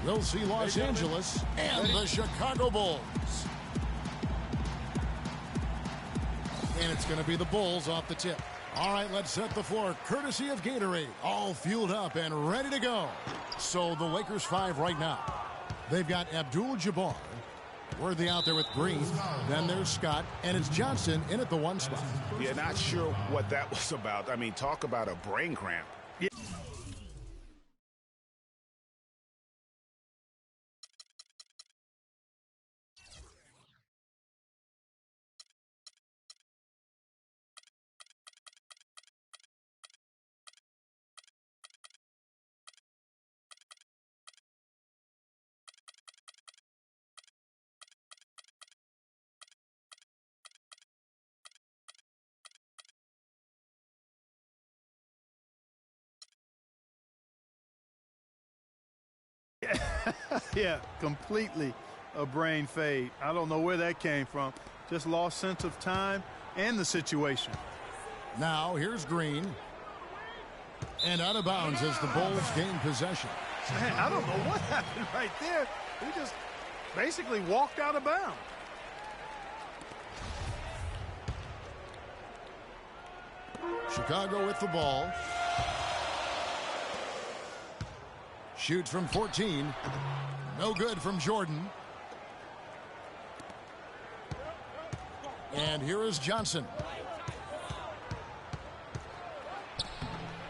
We'll see Los Angeles and the Chicago Bulls. And it's going to be the Bulls off the tip. All right, let's set the floor. Courtesy of Gatorade. All fueled up and ready to go. So the Lakers 5 right now. They've got Abdul-Jabbar. Worthy out there with Green. Then there's Scott. And it's Johnson in at the 1 spot. Yeah, not sure what that was about. I mean, talk about a brain cramp. Yeah. Yeah, completely a brain fade. I don't know where that came from. Just lost sense of time and the situation. Now here's Green. And out of bounds as the Bulls gain possession. Man, I don't know what happened right there. He just basically walked out of bounds. Chicago with the ball. Shoots from 14. No good from Jordan. And here is Johnson.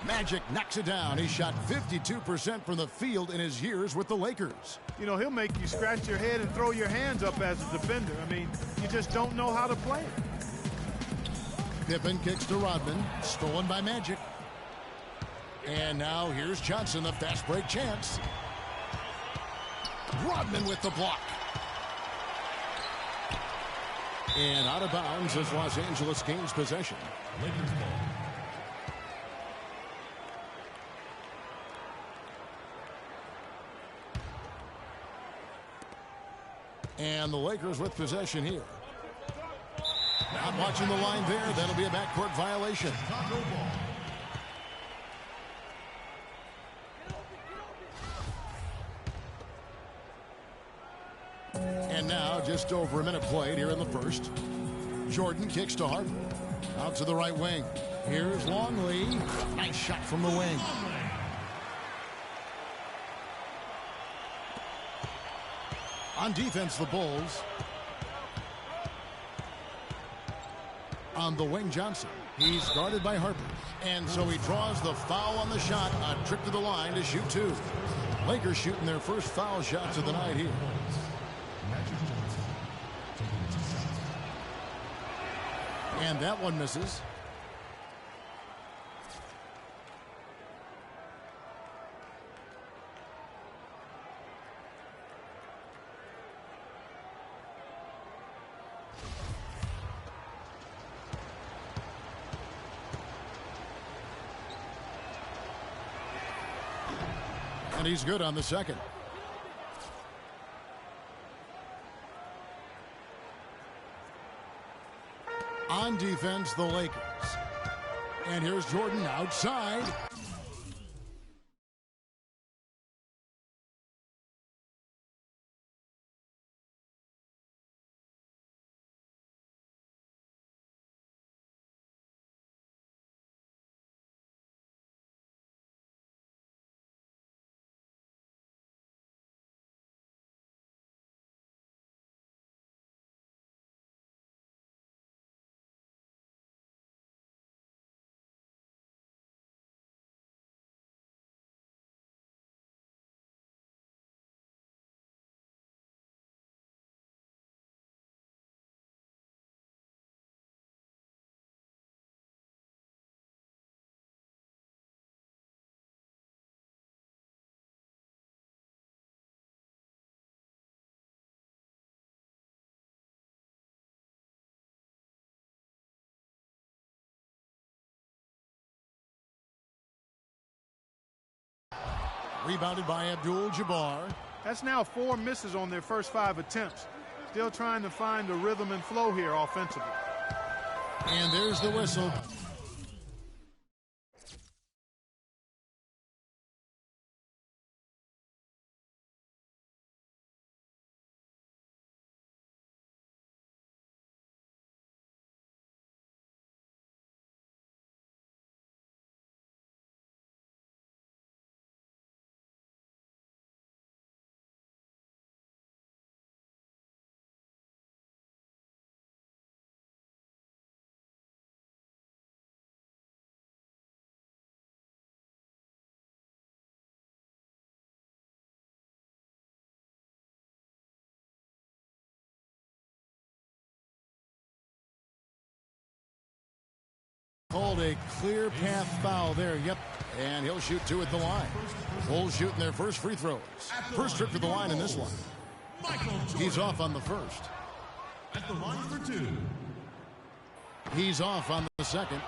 Magic knocks it down. He shot 52% from the field in his years with the Lakers. You know, he'll make you scratch your head and throw your hands up as a defender. I mean, you just don't know how to play it. Pippen kicks to Rodman. Stolen by Magic. And now here's Johnson, the fast break chance. Rodman with the block. And out of bounds as Los Angeles gains possession. Lakers ball. And the Lakers with possession here. Not watching the line there. That'll be a backcourt violation. And now just over a minute played here in the first. Jordan kicks to Harden. Out to the right wing. Here's Longley. Nice shot from the wing. On defense, the Bulls. On the wing, Johnson. He's guarded by Harper. And so he draws the foul on the shot. A trip to the line to shoot 2. Lakers shooting their first foul shots of the night here. And that one misses. And he's good on the second. On defense, the Lakers. And here's Jordan outside. Rebounded by Abdul-Jabbar. That's now 4 misses on their first 5 attempts. Still trying to find the rhythm and flow here offensively. And there's the whistle. called a clear path foul there. Yep. And he'll shoot 2 at the line. Bulls shooting their first free throws. First trip to the line in this one. He's off on the first. At the line for 2. He's off on the second.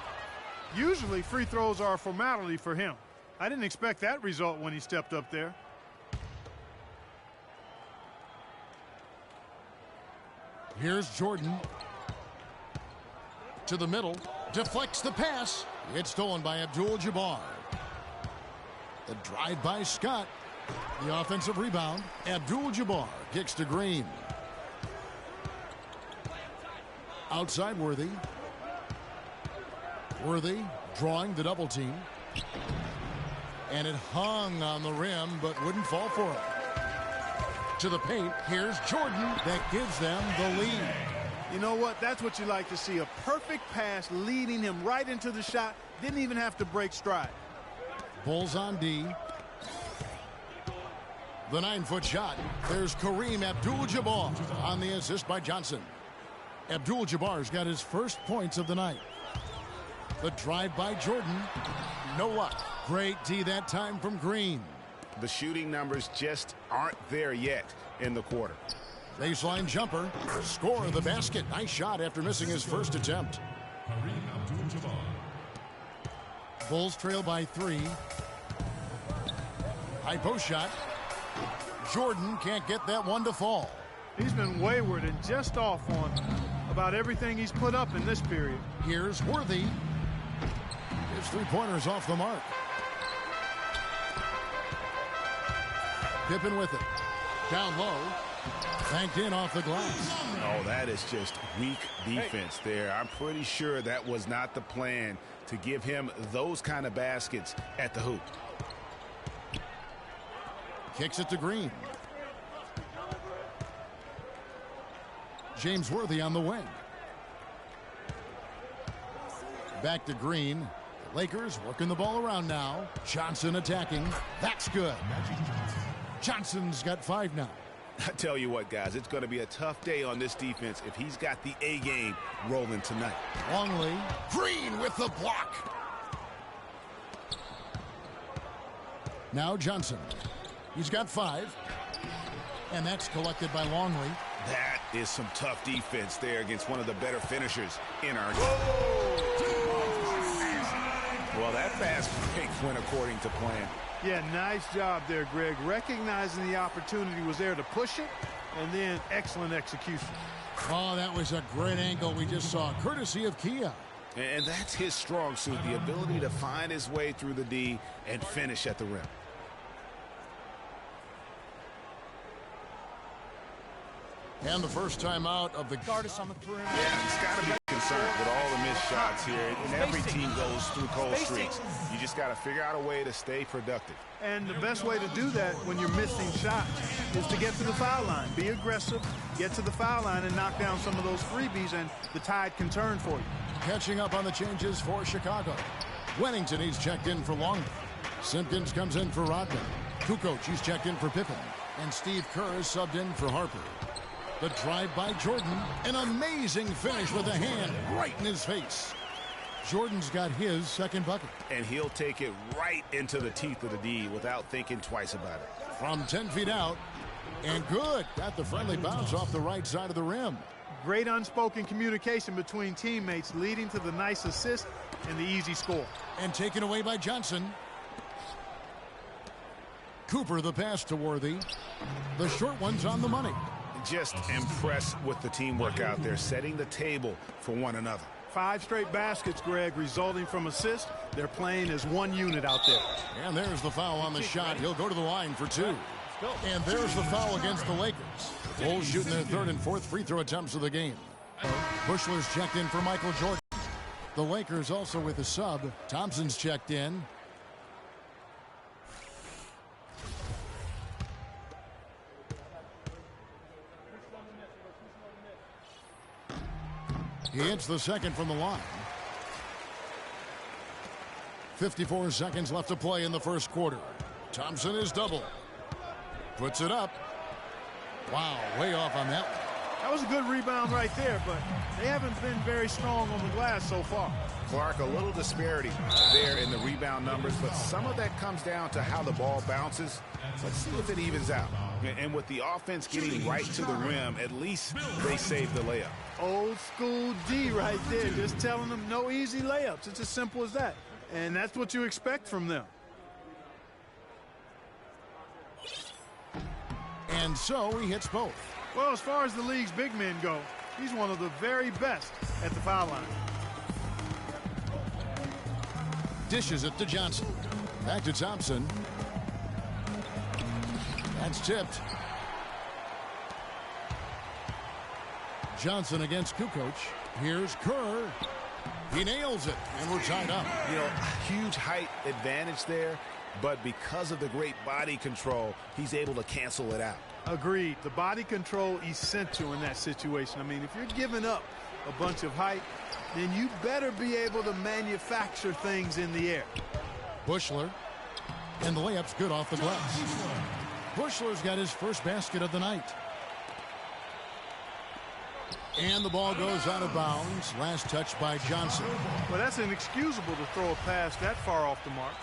Usually free throws are a formality for him. I didn't expect that result when he stepped up there. Here's Jordan. To the middle. Deflects the pass. It's stolen by Abdul-Jabbar. The drive by Scott. The offensive rebound. Abdul-Jabbar kicks to Green. Outside Worthy. Worthy drawing the double team. And it hung on the rim but wouldn't fall for it. To the paint. Here's Jordan. That gives them the lead. You know what? That's what you like to see. A perfect pass leading him right into the shot. Didn't even have to break stride. Bulls on D. The 9-foot shot. There's Kareem Abdul-Jabbar on the assist by Johnson. Abdul-Jabbar's got his first points of the night. The drive by Jordan. No luck. Great D that time from Green. The shooting numbers just aren't there yet in the quarter. Baseline jumper. Score of the basket. Nice shot after missing his first attempt. Bulls trail by 3. High post shot. Jordan can't get that one to fall. He's been wayward and just off on about everything he's put up in this period. Here's Worthy. His 3-pointers off the mark. Pippen with it. Down low. Banked in off the glass. Oh, that is just weak defense there. I'm pretty sure that was not the plan to give him those kind of baskets at the hoop. Kicks it to Green. James Worthy on the wing. Back to Green. The Lakers working the ball around now. Johnson attacking. That's good. Johnson's got 5 now. I tell you what, guys, it's going to be a tough day on this defense if he's got the A game rolling tonight. Longley. Green with the block. Now Johnson. He's got 5. And that's collected by Longley. That is some tough defense there against one of the better finishers in our game. Well, that fast break went according to plan. Yeah, nice job there, Greg. Recognizing the opportunity was there to push it, and then excellent execution. Oh, that was a great angle we just saw, courtesy of Kia. And that's his strong suit, the ability to find his way through the D and finish at the rim. And the first time out of the guard is on the perimeter. Yeah, he's got to be concerned with all the missed shots here. And every team goes through cold streaks. You just got to figure out a way to stay productive. And the best way to do that when you're missing shots is to get to the foul line. Be aggressive, get to the foul line, and knock down some of those freebies, and the tide can turn for you. Catching up on the changes for Chicago. Wennington, he's checked in for Longley. Simpkins comes in for Rodman. Kukoc, he's checked in for Pippen. And Steve Kerr is subbed in for Harper. The drive by Jordan. An amazing finish with a hand right in his face. Jordan's got his second bucket. And he'll take it right into the teeth of the D without thinking twice about it. From 10 feet out. And good. Got the friendly bounce off the right side of the rim. Great unspoken communication between teammates, leading to the nice assist and the easy score. And taken away by Johnson. Cooper the pass to Worthy. The short one's on the money. Just impressed with the teamwork out there, setting the table for one another. 5 straight baskets, Greg, resulting from assists. They're playing as one unit out there. And there's the foul on the shot. He'll go to the line for 2. And there's the foul against the Lakers. The Bulls shooting their 3rd and 4th free throw attempts of the game. Bushler's checked in for Michael Jordan. The Lakers also with a sub. Thompson's checked in. He hits the second from the line. 54 seconds left to play in the first quarter. Thompson is double. Puts it up. Wow, way off on that one. That was a good rebound right there, but they haven't been very strong on the glass so far. Clark, a little disparity there in the rebound numbers, but some of that comes down to how the ball bounces. Let's see if it evens out. And with the offense getting right to the rim, at least they saved the layup. Old school D right there, just telling them no easy layups. It's as simple as that. And that's what you expect from them. And so he hits both. Well, as far as the league's big men go, he's one of the very best at the foul line. Dishes it to Johnson. Back to Thompson. That's tipped. Johnson against Kukoc. Here's Kerr. He nails it, and we're tied up. You know, huge height advantage there, but because of the great body control, he's able to cancel it out. Agreed. The body control essential in that situation. I mean, if you're giving up a bunch of height, then you better be able to manufacture things in the air. Bushler. And the layup's good off the glass. Bushler's got his first basket of the night. And the ball goes out of bounds. Last touch by Johnson. Well, that's inexcusable to throw a pass that far off the mark.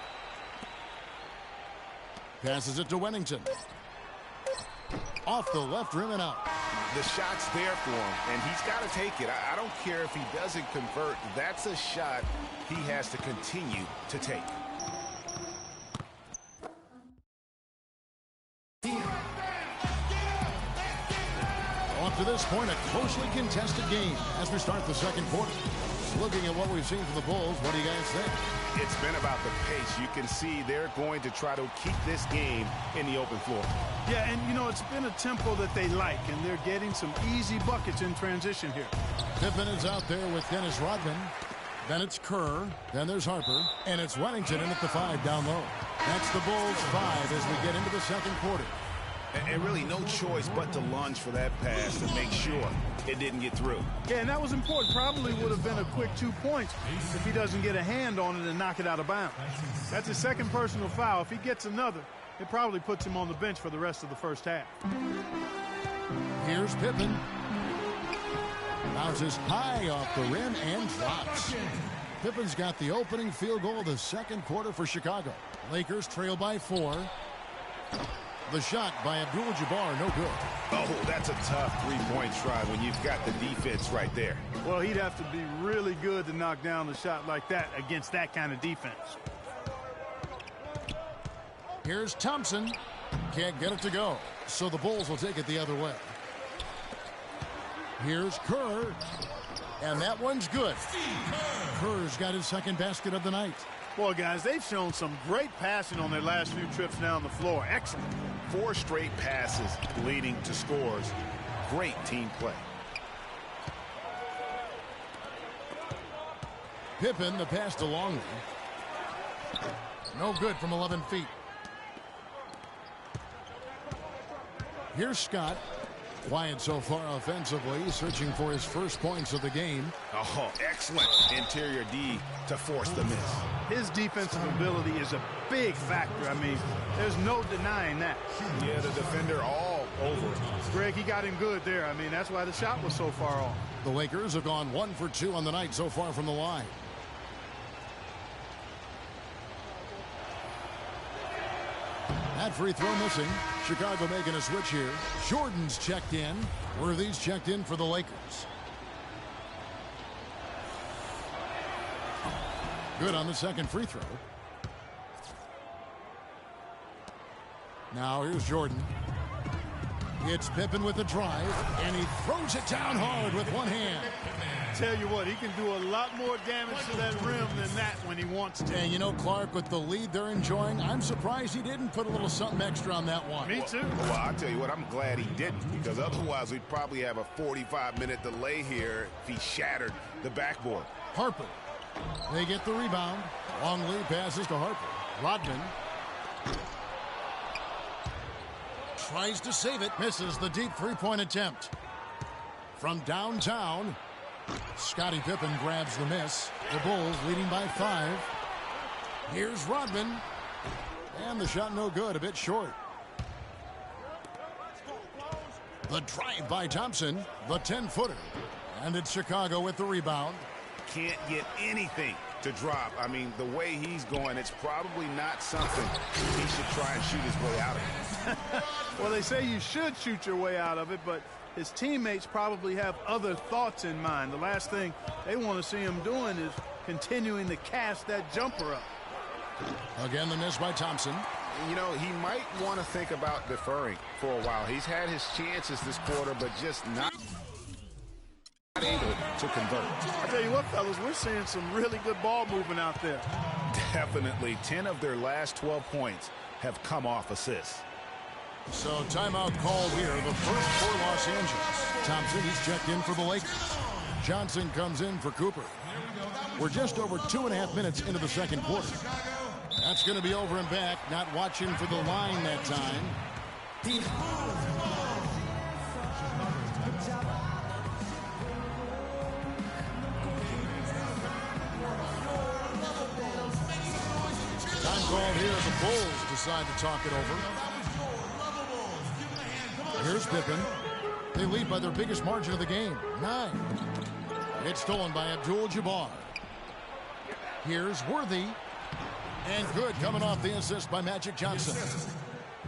Passes it to Wennington. Off the left rim and out. The shot's there for him, and he's got to take it. I don't care if he doesn't convert. That's a shot he has to continue to take. Up to this point, a closely contested game as we start the second quarter. Looking at what we've seen from the Bulls, what do you guys think? It's been about the pace. You can see they're going to try to keep this game in the open floor. Yeah, and, you know, it's been a tempo that they like, and they're getting some easy buckets in transition here. Pippen is out there with Dennis Rodman. Then it's Kerr. Then there's Harper. And it's Wennington in at the 5 down low. That's the Bulls' 5 as we get into the second quarter. And really no choice but to lunge for that pass to make sure it didn't get through. Yeah, and that was important. Probably would have been a quick 2 points if he doesn't get a hand on it and knock it out of bounds. That's his second personal foul. If he gets another, it probably puts him on the bench for the rest of the first half. Here's Pippen. Bounces high off the rim and drops. Pippen's got the opening field goal of the second quarter for Chicago. Lakers trail by 4. The shot by Abdul-Jabbar, no good. Oh, that's a tough three-point try when you've got the defense right there. Well, he'd have to be really good to knock down a shot like that against that kind of defense. Here's Thompson. Can't get it to go, so the Bulls will take it the other way. Here's Kerr. And that one's good. Kerr's got his second basket of the night. Boy, guys, they've shown some great passing on their last few trips down the floor. Excellent. 4 straight passes leading to scores. Great team play. Pippen, the pass to Longley. No good from 11 feet. Here's Scott. Quiet so far offensively, searching for his first points of the game. Oh, excellent interior D to force the miss. His defensive ability is a big factor. I mean, there's no denying that. Yeah, the defender all over it. Greg, he got him good there. I mean, that's why the shot was so far off. The Lakers have gone 1 for 2 on the night so far from the line. That free throw missing. Chicago making a switch here. Jordan's checked in. Worthy's checked in for the Lakers. Good on the second free throw. Now here's Jordan. It's Pippen with the drive, and he throws it down hard with one hand. Tell you what, he can do a lot more damage to that rim than that when he wants to. And you know, Clark, with the lead they're enjoying, I'm surprised he didn't put a little something extra on that one. Me too. Well, I'll tell you what, I'm glad he didn't, because otherwise we'd probably have a 45-minute delay here if he shattered the backboard. Harper. They get the rebound. Longley passes to Harper. Rodman tries to save it. Misses the deep three-point attempt. From downtown, Scottie Pippen grabs the miss. The Bulls leading by 5. Here's Rodman. And the shot no good, a bit short. The drive by Thompson, the 10-footer. And it's Chicago with the rebound. Can't get anything to drop. I mean, the way he's going, it's probably not something he should try and shoot his way out of. Well, they say you should shoot your way out of it, but his teammates probably have other thoughts in mind. The last thing they want to see him doing is continuing to cast that jumper up. Again, the miss by Thompson. You know, he might want to think about deferring for a while. He's had his chances this quarter, but just not able to convert. I tell you what, fellas, we're seeing some really good ball movement out there. Definitely. 10 of their last 12 points have come off assists. So timeout called here, the first for Los Angeles. Thompson, he's checked in for the Lakers. Johnson comes in for Cooper. We're just over 2.5 minutes into the second quarter. That's going to be over and back. Not watching for the line that time. Time called here. The Bulls decide to talk it over. Here's Pippen. They lead by their biggest margin of the game, 9. It's stolen by Abdul-Jabbar. Here's Worthy. And good, coming off the assist by Magic Johnson.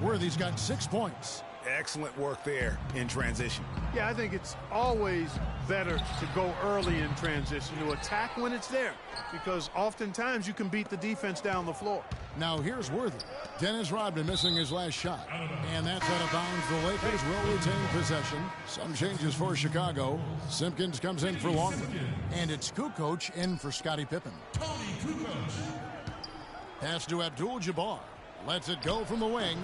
Worthy's got 6 points. Excellent work there in transition. Yeah, I think it's always better to go early in transition, to attack when it's there, because oftentimes you can beat the defense down the floor. Now here's Worthy. Dennis Rodman missing his last shot. And that's out of bounds. The Lakers will retain possession. Some changes for Chicago. Simpkins comes in for longer. And it's Kukoc in for Scottie Pippen. Pass to Abdul-Jabbar. Lets it go from the wing.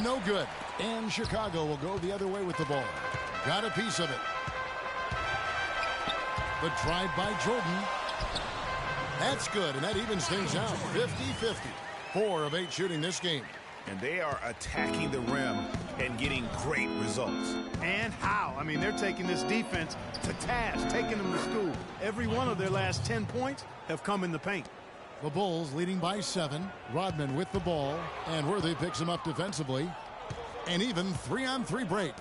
No good. And Chicago will go the other way with the ball. Got a piece of it. The drive by Jordan. That's good, and that evens things out. 50-50. 4 of 8 shooting this game. And they are attacking the rim and getting great results. And how? I mean, they're taking this defense to task, taking them to school. Every one of their last 10 points have come in the paint. The Bulls leading by 7. Rodman with the ball, and Worthy picks him up defensively. An even 3-on-3 break.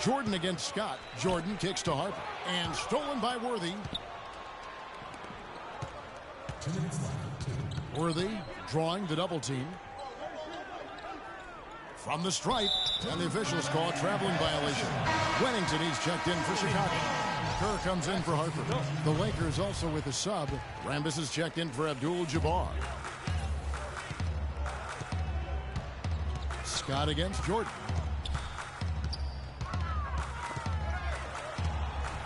Jordan against Scott. Jordan kicks to Harper. And stolen by Worthy. Worthy drawing the double team. From the stripe. And the officials call a traveling violation. Wennington, he's checked in for Chicago. Kerr comes in for Harper. The Lakers also with a sub. Rambis is checked in for Abdul-Jabbar. Scott against Jordan.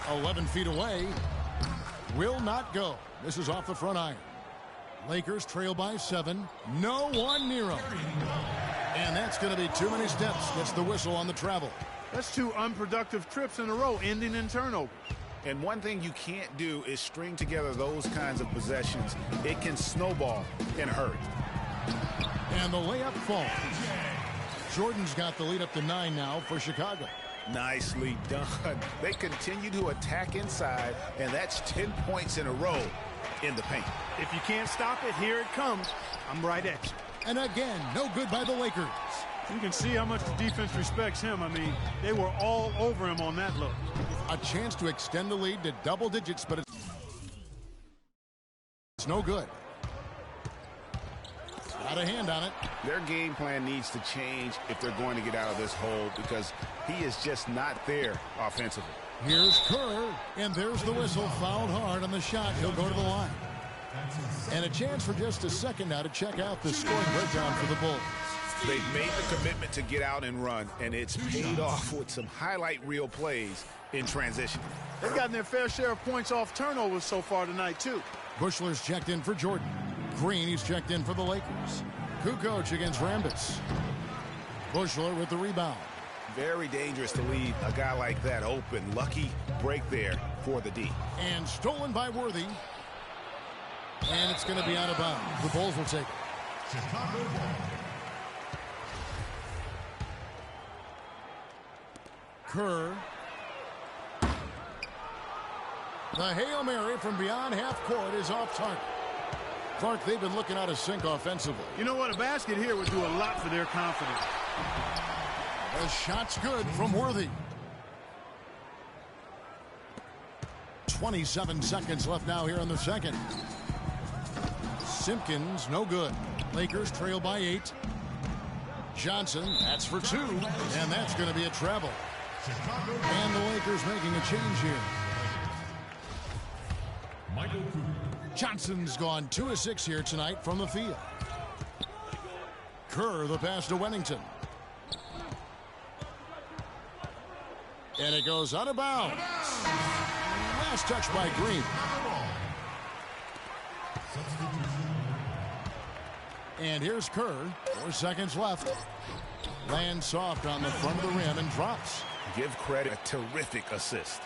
11 feet away. Will not go. This is off the front iron. Lakers trail by 7. No one near him. And that's going to be too many steps. Gets the whistle on the travel. That's 2 unproductive trips in a row, ending in turnover. And one thing you can't do is string together those kinds of possessions. It can snowball in a hurry. And the layup falls. Jordan's got the lead up to 9 now for Chicago. Nicely done. They continue to attack inside, and that's 10 points in a row in the paint. If you can't stop it, here it comes. I'm right at you. And again, no good by the Lakers. You can see how much the defense respects him. I mean, they were all over him on that look. A chance to extend the lead to double digits, but it's no good. Got a hand on it. Their game plan needs to change if they're going to get out of this hole, because he is just not there offensively. Here's Kerr, and there's the whistle. Fouled hard on the shot. He'll go to the line. And a chance for just a second now to check out the scoring breakdown for the Bulls. They've made the commitment to get out and run, and it's paid off with some highlight reel plays in transition. They've gotten their fair share of points off turnovers so far tonight, too. Bushler's checked in for Jordan. Green, he's checked in for the Lakers. Kukoc against Rambis. Bushler with the rebound. Very dangerous to leave a guy like that open. Lucky break there for the D. And stolen by Worthy. And it's going to be out of bounds. The Bulls will take it. Chicago ball. Kerr. The Hail Mary from beyond half court is off target. Clark, they've been looking out of sync offensively. You know what? A basket here would do a lot for their confidence. The shot's good from Worthy. 27 seconds left now here in the second. Simpkins, no good. Lakers trail by 8. Johnson, that's for 2. And that's going to be a travel. And the Lakers making a change here. Johnson's gone 2 of 6 here tonight from the field. Kerr, the pass to Wennington. And it goes out of bounds. Last touch by Green. And here's Kerr. 4 seconds left. Lands soft on the front of the rim and drops. Give credit, a terrific assist.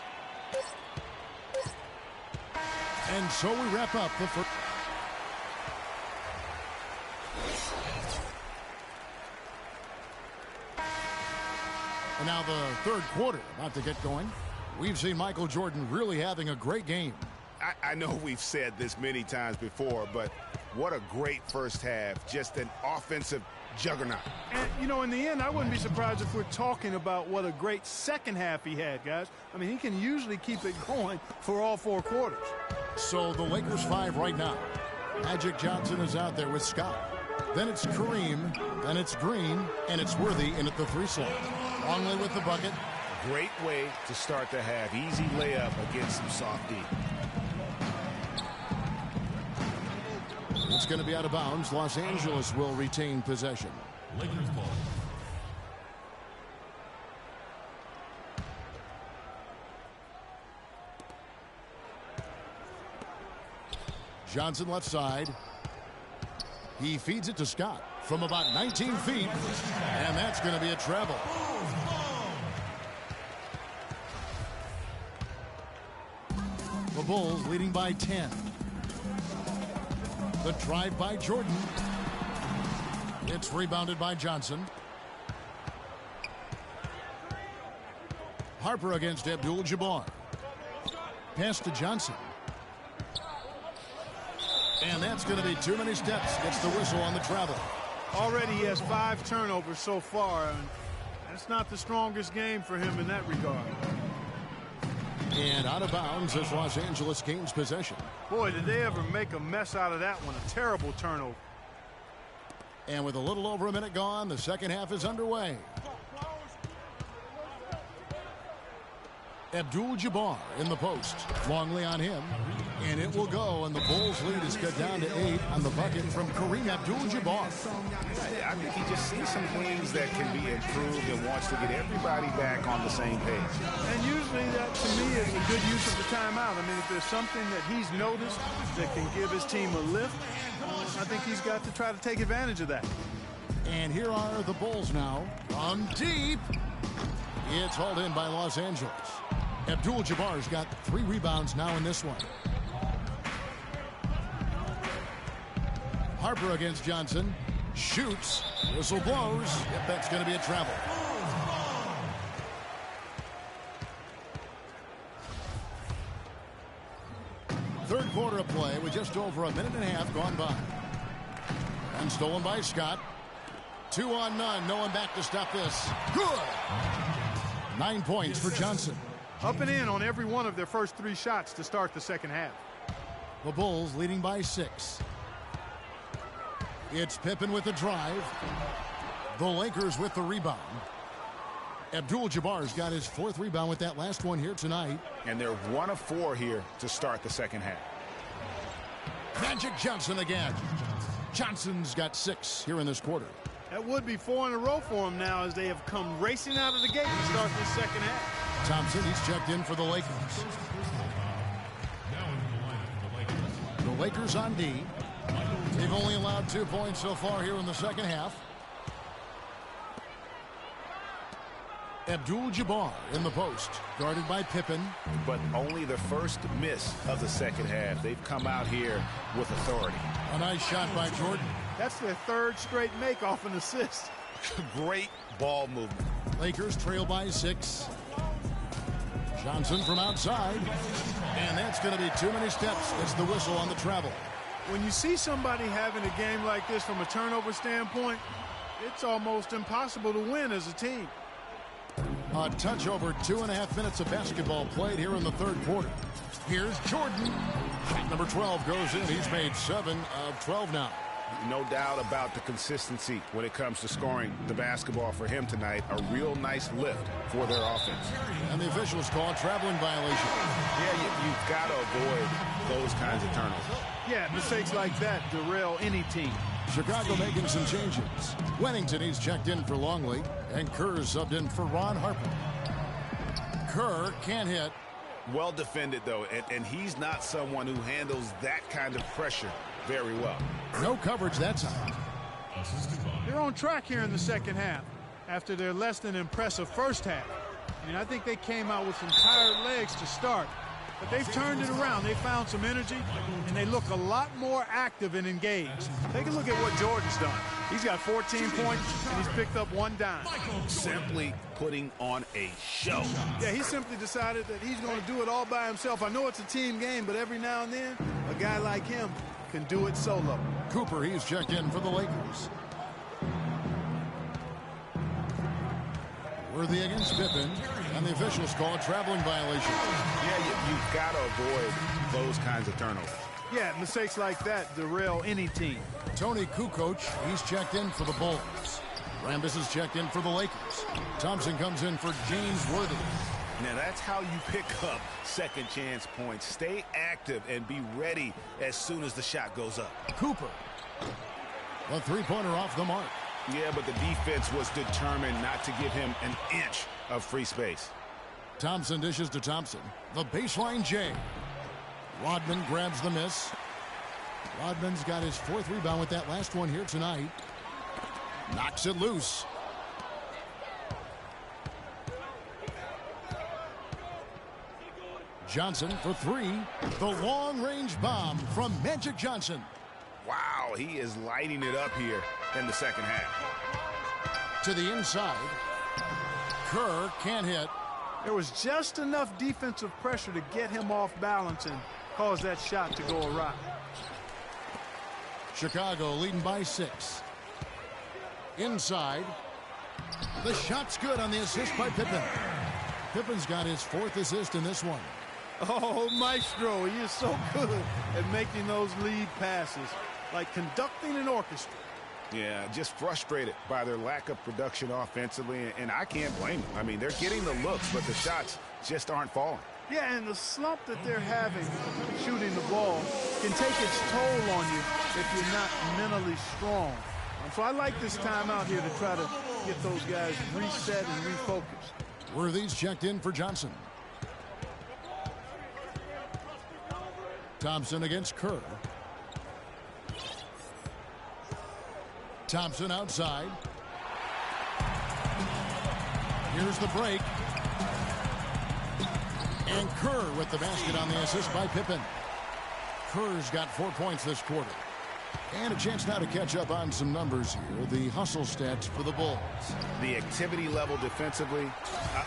And so we wrap up the first. And now the third quarter about to get going. We've seen Michael Jordan really having a great game. I know we've said this many times before, but what a great first half. Just an offensive juggernaut. And, you know, in the end, I wouldn't be surprised if we're talking about what a great second half he had, guys. I mean, he can usually keep it going for all 4 quarters. So the Lakers 5 right now. Magic Johnson is out there with Scott. Then it's Kareem, then it's Green, and it's Worthy in at the 3 slot. Longley with the bucket. Great way to start the half. Easy layup against some soft D. It's going to be out of bounds. Los Angeles will retain possession. Lakers ball. Johnson left side. He feeds it to Scott from about 19 feet. And that's going to be a travel. The Bulls leading by 10. The drive by Jordan. It's rebounded by Johnson. Harper against Abdul-Jabbar. Pass to Johnson. And that's going to be too many steps. Gets the whistle on the travel. Already he has 5 turnovers so far, and that's not the strongest game for him in that regard. And out of bounds as Los Angeles gains possession. Boy, did they ever make a mess out of that one. A terrible turnover. And with a little over a minute gone, the second half is underway. Abdul-Jabbar in the post. Longley on him. And it will go, and the Bulls lead is cut down to 8 on the bucket from Kareem Abdul-Jabbar. I think he just sees some things that can be improved and wants to get everybody back on the same page. And usually that, to me, is a good use of the timeout. I mean, if there's something that he's noticed that can give his team a lift, I think he's got to try to take advantage of that. And here are the Bulls now. From deep. It's hauled in by Los Angeles. Abdul-Jabbar's got 3 rebounds now in this one. Harper against Johnson. Shoots. Whistle blows. Yep, that's going to be a travel. Third quarter of play with just over a minute and a half gone by. And stolen by Scott. 2 on none. No one back to stop this. Good. 9 points for Johnson. Up and in on every one of their first 3 shots to start the second half. The Bulls leading by 6. It's Pippen with the drive. The Lakers with the rebound. Abdul-Jabbar's got his 4th rebound with that last one here tonight. And they're 1 of 4 here to start the second half. Magic Johnson again. Johnson's got 6 here in this quarter. That would be 4 in a row for him now as they have come racing out of the gate to start this second half. Thompson, he's checked in for the Lakers. The Lakers on D. They've only allowed 2 points so far here in the second half. Abdul-Jabbar in the post, guarded by Pippen. But only the first miss of the second half. They've come out here with authority. A nice shot by Jordan. That's their 3rd straight make off an assist. Great ball movement. Lakers trail by 6. Johnson from outside. And that's going to be too many steps. It's the whistle on the travel. When you see somebody having a game like this from a turnover standpoint, it's almost impossible to win as a team. A touch over 2.5 minutes of basketball played here in the third quarter. Here's Jordan. Shot number 12 goes in. He's made 7 of 12 now. No doubt about the consistency when it comes to scoring the basketball for him tonight. A real nice lift for their offense. And the officials call a traveling violation. Yeah, you've got to avoid those kinds of turnovers. Yeah, mistakes like that derail any team. Chicago making some changes. Wennington, he's checked in for Longley. And Kerr subbed in for Ron Harper. Kerr can't hit. Well defended, though, and he's not someone who handles that kind of pressure very well. No coverage that time. They're on track here in the second half after their less than impressive first half. I mean, I think they came out with some tired legs to start, but they've turned it around. They found some energy, and they look a lot more active and engaged. Take a look at what Jordan's done. He's got 14 points, and he's picked up 1 dime. Simply putting on a show. Yeah, he simply decided that he's going to do it all by himself. I know it's a team game, but every now and then, a guy like him can do it solo. Cooper, he's checked in for the Lakers. Worthy against Pippen, and the officials call a traveling violation. Yeah, you've got to avoid those kinds of turnovers. Yeah, mistakes like that derail any team. Tony Kukoc, he's checked in for the Bulls. Rambis is checked in for the Lakers. Thompson comes in for James Worthy. Now that's how you pick up second chance points. Stay active and be ready as soon as the shot goes up. Cooper. A three-pointer off the mark. Yeah, but the defense was determined not to give him an inch of free space. Thompson dishes to Thompson. The baseline J. Rodman grabs the miss. Rodman's got his 4th rebound with that last one here tonight. Knocks it loose. Johnson for 3. The long-range bomb from Magic Johnson. Wow, he is lighting it up here in the second half. To the inside. Kerr can't hit. There was just enough defensive pressure to get him off balance and cause that shot to go awry. Chicago leading by 6. Inside. The shot's good on the assist by Pippen. Pippen's got his 4th assist in this one. Oh, Maestro, he is so good at making those lead passes, like conducting an orchestra. Yeah, just frustrated by their lack of production offensively, and I can't blame them. I mean, they're getting the looks, but the shots just aren't falling. Yeah, and the slump that they're having shooting the ball can take its toll on you if you're not mentally strong. So I like this timeout here to try to get those guys reset and refocused. Worthy's checked in for Johnson. Thompson against Kerr. Thompson outside. Here's the break. And Kerr with the basket on the assist by Pippen. Kerr's got 4 points this quarter. And a chance now to catch up on some numbers here. The hustle stats for the Bulls. The activity level defensively,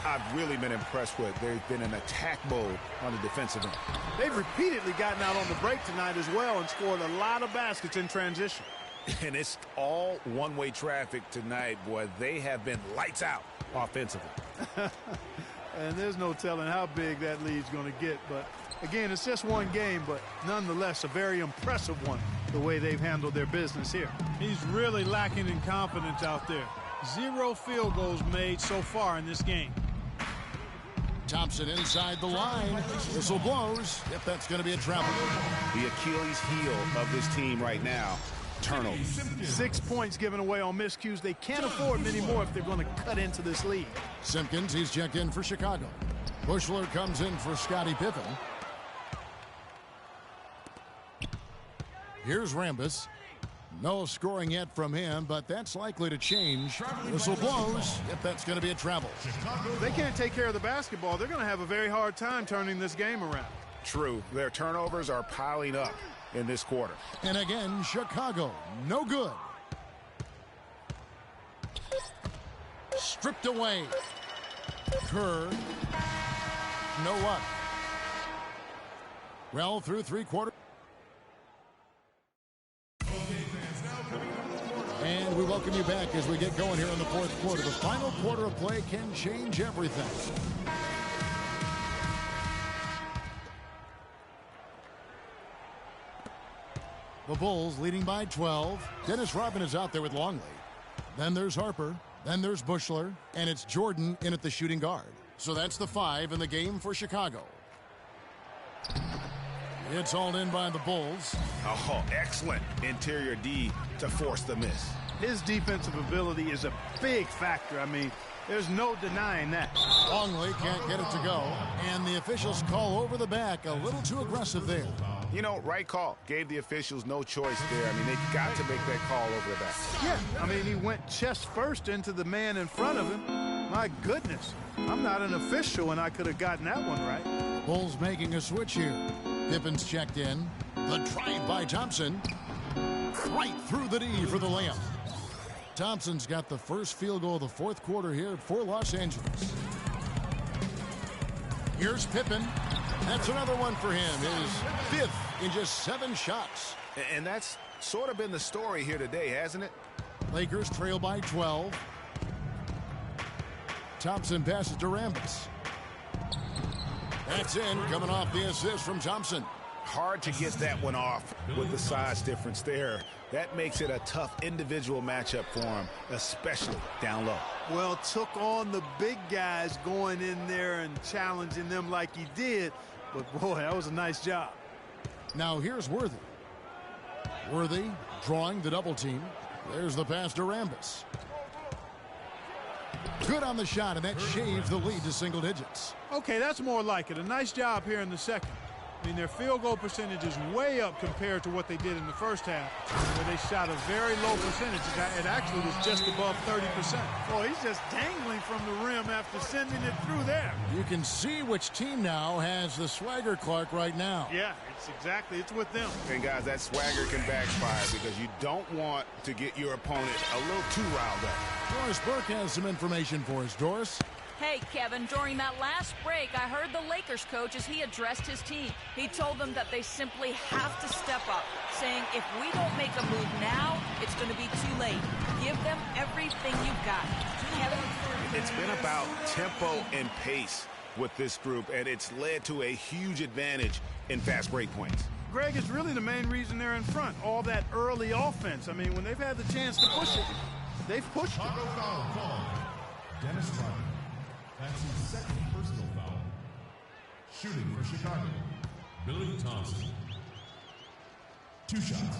I've really been impressed with. There's been an attack mode on the defensive end. They've repeatedly gotten out on the break tonight as well and scored a lot of baskets in transition. And it's all one-way traffic tonight, boy. They have been lights out offensively. And there's no telling how big that lead's going to get. But, again, it's just one game, but nonetheless a very impressive one, the way they've handled their business here. He's really lacking in confidence out there. 0 field goals made so far in this game. Thompson inside the line. Whistle blows. Yep, that's going to be a travel. The Achilles heel of this team right now, turnovers. 6 points given away on miscues. They can't afford many more if they're going to cut into this lead. Simpkins, he's checked in for Chicago. Bushler comes in for Scottie Pippen. Here's Rambis. No scoring yet from him, but that's likely to change. Whistle blows. Yep, that's going to be a travel. If they can't take care of the basketball, they're going to have a very hard time turning this game around. True. Their turnovers are piling up in this quarter. And again, Chicago, no good. Stripped away. Kerr, no luck. Well, through 3 quarters. And we welcome you back as we get going here in the fourth quarter. The final quarter of play can change everything. The Bulls leading by 12. Dennis Rodman is out there with Longley. Then there's Harper. Then there's Bushler. And it's Jordan in at the shooting guard. So that's the 5 in the game for Chicago. It's all in by the Bulls. Oh, excellent interior D to force the miss. His defensive ability is a big factor. I mean, there's no denying that. Longley can't get it to go. And the officials call over the back. A little too aggressive there. You know, right call. Gave the officials no choice there. I mean, they got to make that call over the back. Yeah, I mean, he went chest first into the man in front of him. My goodness. I'm not an official, and I could have gotten that one right. Bulls making a switch here. Pippin's checked in. The drive by Thompson. Right through the D for the layup. Thompson's got the first field goal of the fourth quarter here for Los Angeles. Here's Pippen. That's another one for him. His 5th in just 7 shots. And that's sort of been the story here today, hasn't it? Lakers trail by 12. Thompson passes to Rambis. That's in, coming off the assist from Thompson. Hard to get that one off with the size difference there. That makes it a tough individual matchup for him, especially down low. Well, took on the big guys going in there and challenging them like he did. But, boy, that was a nice job. Now here's Worthy. Worthy drawing the double team. There's the pass to Rambis. Good on the shot, and that shaves the lead to single digits. Okay, that's more like it. A nice job here in the second. I mean, their field goal percentage is way up compared to what they did in the first half, where they shot a very low percentage. It actually was just above 30%. Boy, he's just dangling from the rim after sending it through there. You can see which team now has the swagger Clark right now. Yeah, it's with them. And, guys, that swagger can backfire because you don't want to get your opponent a little too riled up. Doris Burke has some information for us. Doris? Hey, Kevin, during that last break, I heard the Lakers coach as he addressed his team. He told them that they simply have to step up, saying if we don't make a move now, it's going to be too late. Give them everything you've got. Kevin? It's been about tempo and pace with this group, and it's led to a huge advantage in fast break points. Greg, is really the main reason they're in front. All that early offense. I mean, when they've had the chance to push it, they've pushed it. Dennis Rodman. That's his 2nd personal foul. Shooting for Chicago, Billy Thompson. 2 shots.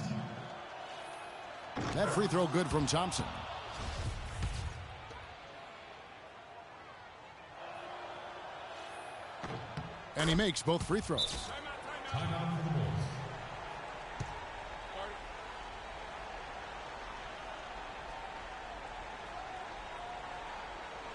That free throw good from Thompson. And he makes both free throws. Timeout for the Bulls.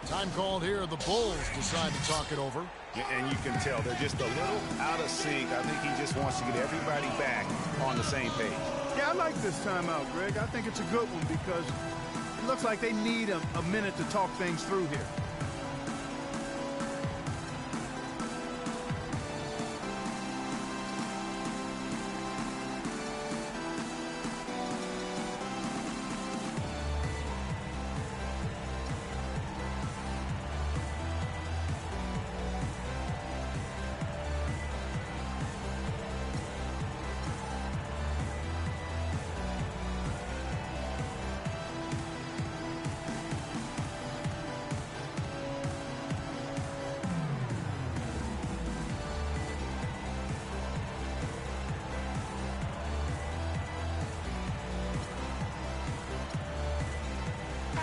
Time called here. The Bulls decide to talk it over. And you can tell they're just a little out of sync. I think he just wants to get everybody back on the same page. Yeah, I like this timeout, Greg. I think it's a good one because it looks like they need a minute to talk things through here.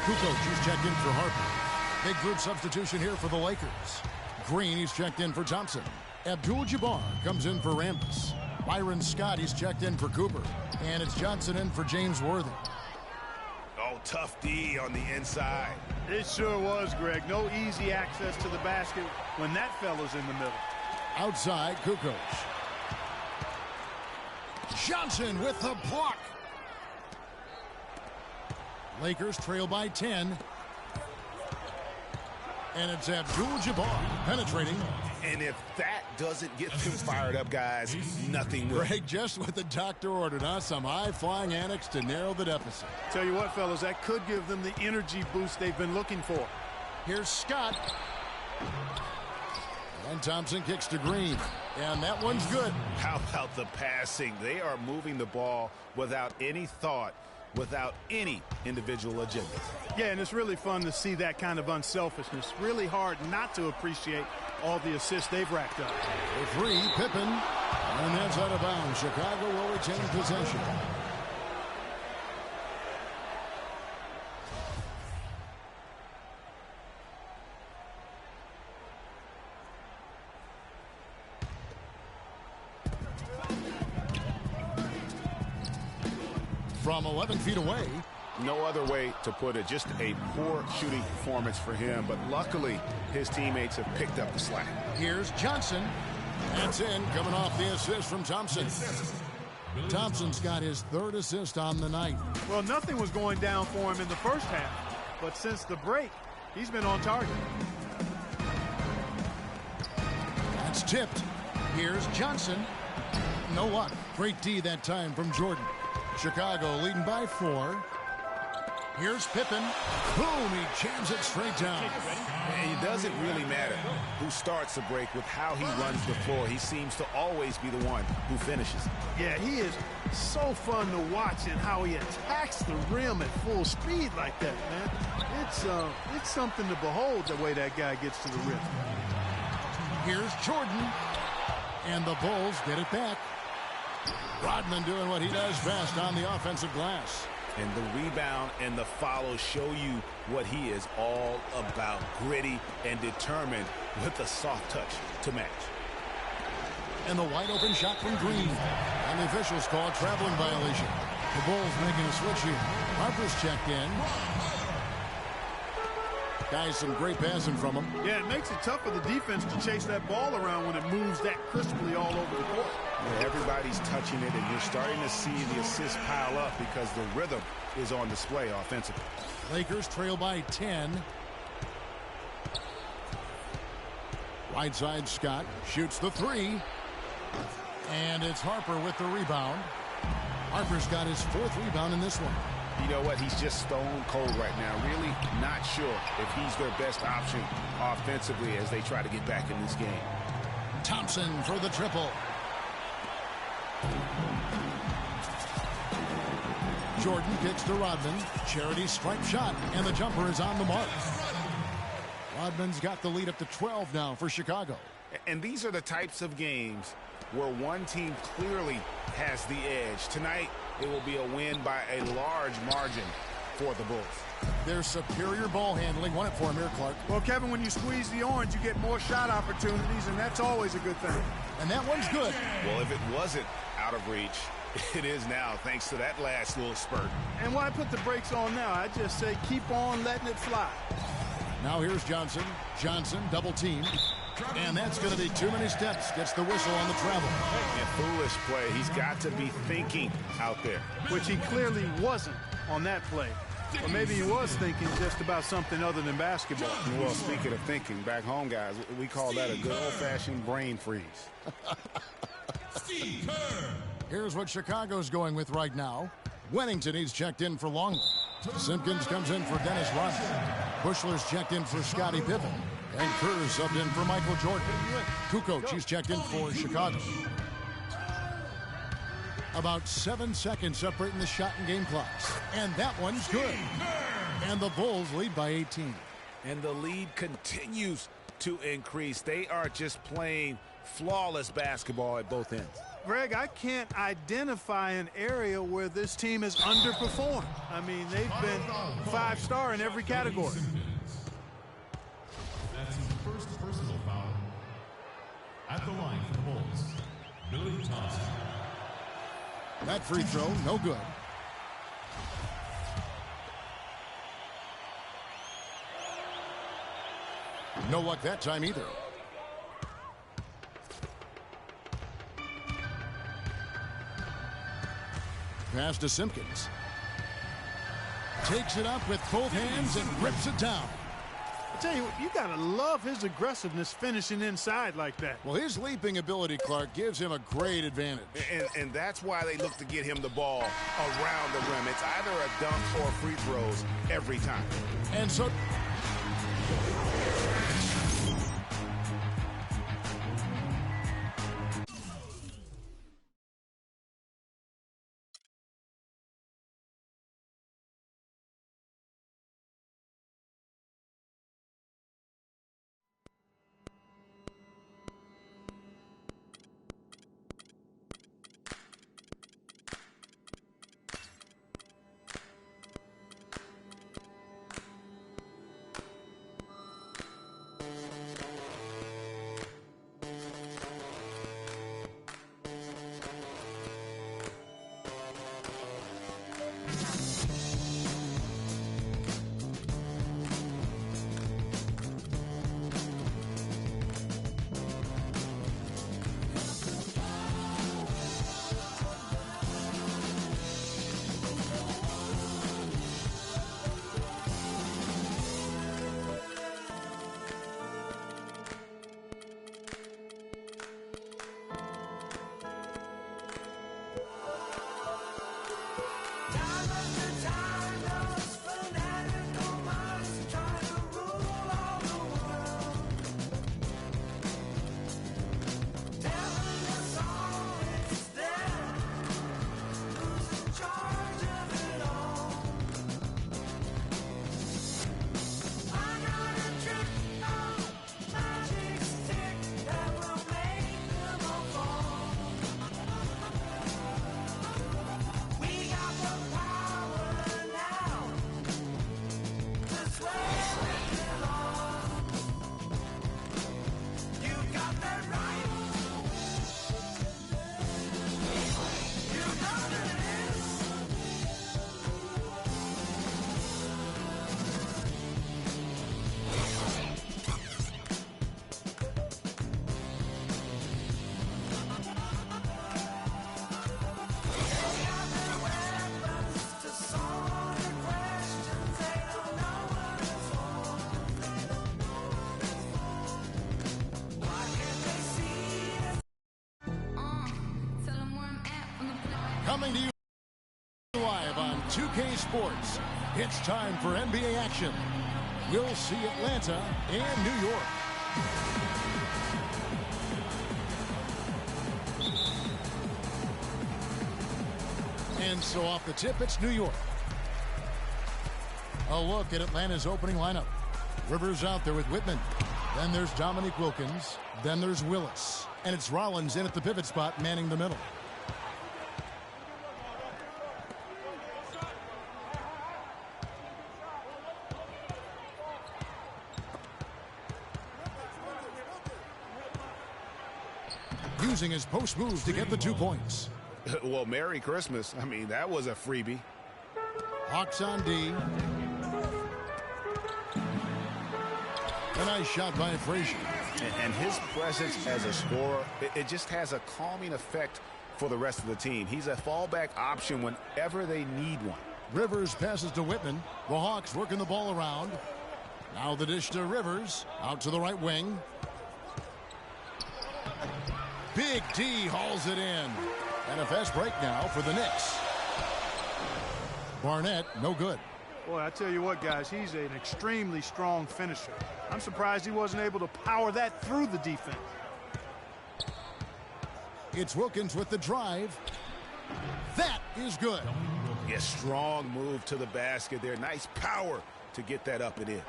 Kukoc, he's checked in for Harper. Big group substitution here for the Lakers. Green, he's checked in for Thompson. Abdul-Jabbar comes in for Rambis. Byron Scott, he's checked in for Cooper. And it's Johnson in for James Worthy. Oh, tough D on the inside. It sure was, Greg. No easy access to the basket when that fella's in the middle. Outside, Kukoc. Johnson with the block. Lakers trail by 10. And it's Abdul-Jabbar penetrating And if that doesn't get them fired up, guys, nothing will. Greg, just what the doctor ordered, huh? Some high-flying antics to narrow the deficit. Tell you what, fellas, that could give them the energy boost they've been looking for. Here's Scott. And Thompson kicks to Green. And that one's good. How about the passing? They are moving the ball without any thought, without any individual agenda. Yeah, and it's really fun to see that kind of unselfishness. Really hard not to appreciate all the assists they've racked up. For three, Pippen. And that's out of bounds. Chicago will retain possession. From 11 feet away. No other way to put it. Just a poor shooting performance for him. But luckily, his teammates have picked up the slack. Here's Johnson. That's in, coming off the assist from Thompson. Thompson's got his third assist on the night. Well, nothing was going down for him in the first half. But since the break, he's been on target. That's tipped. Here's Johnson. No luck. Great D that time from Jordan. Chicago leading by 4. Here's Pippen. Boom, he jams it straight down. And it doesn't really matter who starts the break with how he runs the floor. He seems to always be the one who finishes. Yeah, he is so fun to watch and how he attacks the rim at full speed like that, man. It's something to behold the way that guy gets to the rim. Here's Jordan. And the Bulls get it back. Rodman doing what he does best on the offensive glass. And the rebound and the follow show you what he is all about. Gritty and determined with a soft touch to match. And the wide open shot from Green. And the officials call a traveling violation. The Bulls making a switch here. Harper's checked in. Guys, some great passing from him. Yeah, it makes it tough for the defense to chase that ball around when it moves that crisply all over the court. Yeah, everybody's touching it, and you're starting to see the assists pile up because the rhythm is on display offensively. Lakers trail by 10. Right side, Scott shoots the 3. And it's Harper with the rebound. Harper's got his 4th rebound in this one. You know what? He's just stone cold right now. Really not sure if he's their best option offensively as they try to get back in this game. Thompson for the triple. Jordan kicks to Rodman. Charity stripe shot, and the jumper is on the mark. Rodman's got the lead up to 12 now for Chicago. And these are the types of games where one team clearly has the edge. Tonight, it will be a win by a large margin for the Bulls. Their superior ball handling won it for him here, Clark. Well, Kevin, when you squeeze the orange, you get more shot opportunities, and that's always a good thing. And that one's good. Well, if it wasn't out of reach, it is now, thanks to that last little spurt. And why put the brakes on now? I just say keep on letting it fly. Now here's Johnson. Johnson double team. And that's going to be too many steps. Gets the whistle on the travel. And foolish play. He's got to be thinking out there. Which he clearly wasn't on that play. Or maybe he was thinking just about something other than basketball. Well, speaking of thinking, back home, guys, we call that a good old-fashioned brain freeze. Here's what Chicago's going with right now. Wennington, he's checked in for Longley. Simpkins comes in for Dennis Rodman. Bushler's checked in for Scottie Pippen. And Kerr's subbed in for Michael Jordan. Kukoc, he's checked in for Chicago. About 7 seconds separating the shot and game clocks. And that one's good. And the Bulls lead by 18. And the lead continues to increase. They are just playing flawless basketball at both ends. Greg, I can't identify an area where this team has underperformed. I mean, they've been 5-star in every category. That's his first personal foul. At the line for the Bulls, Billy Thompson. That free throw, no good. No luck that time either. Pass to Simpkins. Takes it up with both hands and rips it down. I tell you what, you got to love his aggressiveness finishing inside like that. Well, his leaping ability, Clark, gives him a great advantage. And that's why they look to get him the ball around the rim. It's either a dunk or free throws every time. And so... Coming to you live on 2K Sports, it's time for NBA action. We'll see Atlanta and New York. And so off the tip, it's New York. A look at Atlanta's opening lineup. Rivers out there with Whitman. Then there's Dominique Wilkins. Then there's Willis. And it's Rollins in at the pivot spot, manning the middle. Using his post move to get the 2 points. Well, Merry Christmas. I mean, that was a freebie. Hawks on D. A nice shot by Frazier. And his presence as a scorer, it just has a calming effect for the rest of the team. He's a fallback option whenever they need one. Rivers passes to Whitman. The Hawks working the ball around. Now the dish to Rivers. Out to the right wing. Big D hauls it in. And a fast break now for the Knicks. Barnett, no good. Boy, I tell you what, guys, he's an extremely strong finisher. I'm surprised he wasn't able to power that through the defense. It's Wilkins with the drive. That is good. Yeah, strong move to the basket there. Nice power to get that up and in.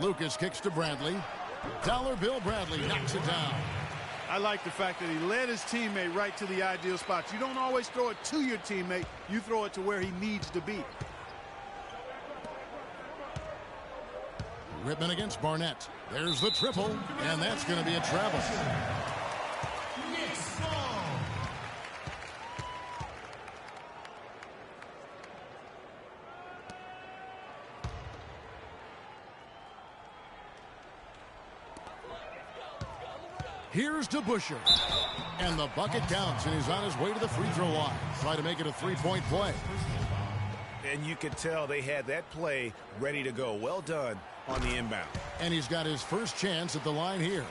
Lucas kicks to Bradley. Dollar Bill Bradley knocks it down. I like the fact that he led his teammate right to the ideal spots. You don't always throw it to your teammate. You throw it to where he needs to be. Whitman against Barnett. There's the triple, and that's going to be a travel. Here's to Busher. And the bucket counts, and he's on his way to the free throw line. Try to make it a three-point play. And you could tell they had that play ready to go. Well done on the inbound. And he's got his first chance at the line here.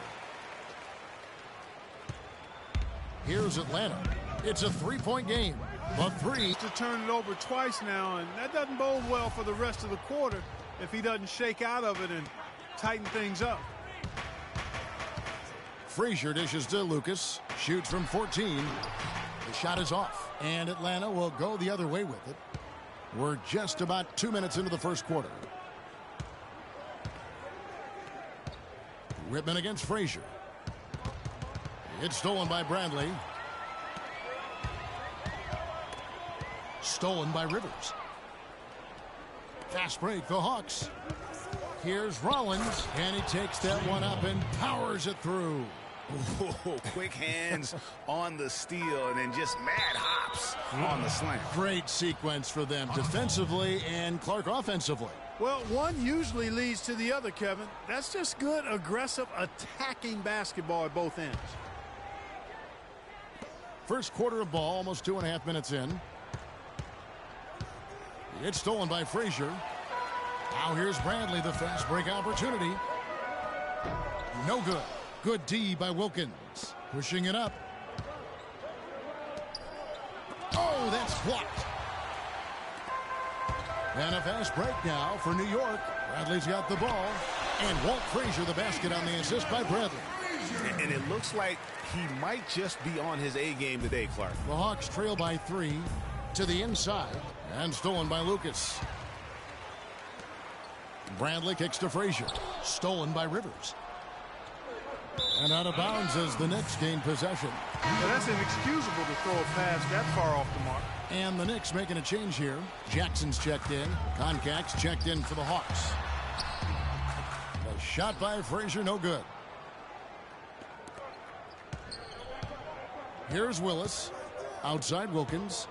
Here's Atlanta. It's a three-point game. A three. To turn it over twice now, and that doesn't bode well for the rest of the quarter if he doesn't shake out of it and tighten things up. Frazier dishes to Lucas. Shoots from 14. The shot is off. And Atlanta will go the other way with it. We're just about 2 minutes into the first quarter. Whitman against Frazier. It's stolen by Bradley. Stolen by Rivers. Fast break, the Hawks. Here's Rollins, and he takes that one up and powers it through. Ooh, quick hands on the steal, and then just mad hops on the slam. Great sequence for them defensively and Clark offensively. Well, one usually leads to the other, Kevin. That's just good, aggressive, attacking basketball at both ends. First quarter of ball, almost 2.5 minutes in. It's stolen by Frazier. Now here's Bradley, the fast break opportunity. No good. Good D by Wilkins. Pushing it up. Oh, that's blocked. And a fast break now for New York. Bradley's got the ball. And Walt Frazier the basket on the assist by Bradley. And it looks like he might just be on his A game today, Clark. The Hawks trail by 3 to the inside. And stolen by Lucas. Bradley kicks to Frazier. Stolen by Rivers. And out of bounds as the Knicks gain possession. Well, that's inexcusable to throw a pass that far off the mark. And the Knicks making a change here. Jackson's checked in. Concac's checked in for the Hawks. A shot by Frazier, no good. Here's Willis. Outside Wilkins.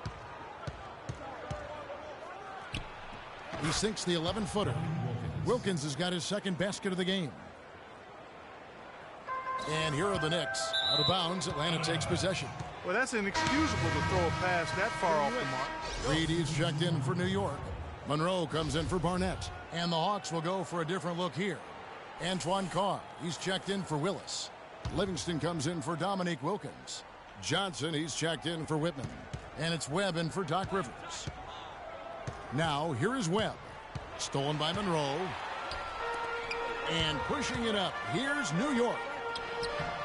He sinks the 11-footer. Wilkins has got his second basket of the game. And here are the Knicks. Out of bounds, Atlanta takes possession. Well, that's inexcusable to throw a pass that far off the mark. Reed is checked in for New York. Monroe comes in for Barnett. And the Hawks will go for a different look here. Antoine Carr, he's checked in for Willis. Livingston comes in for Dominique Wilkins. Johnson, he's checked in for Whitman. And it's Webb in for Doc Rivers. Now, here is Webb. Stolen by Monroe. And pushing it up, here's New York.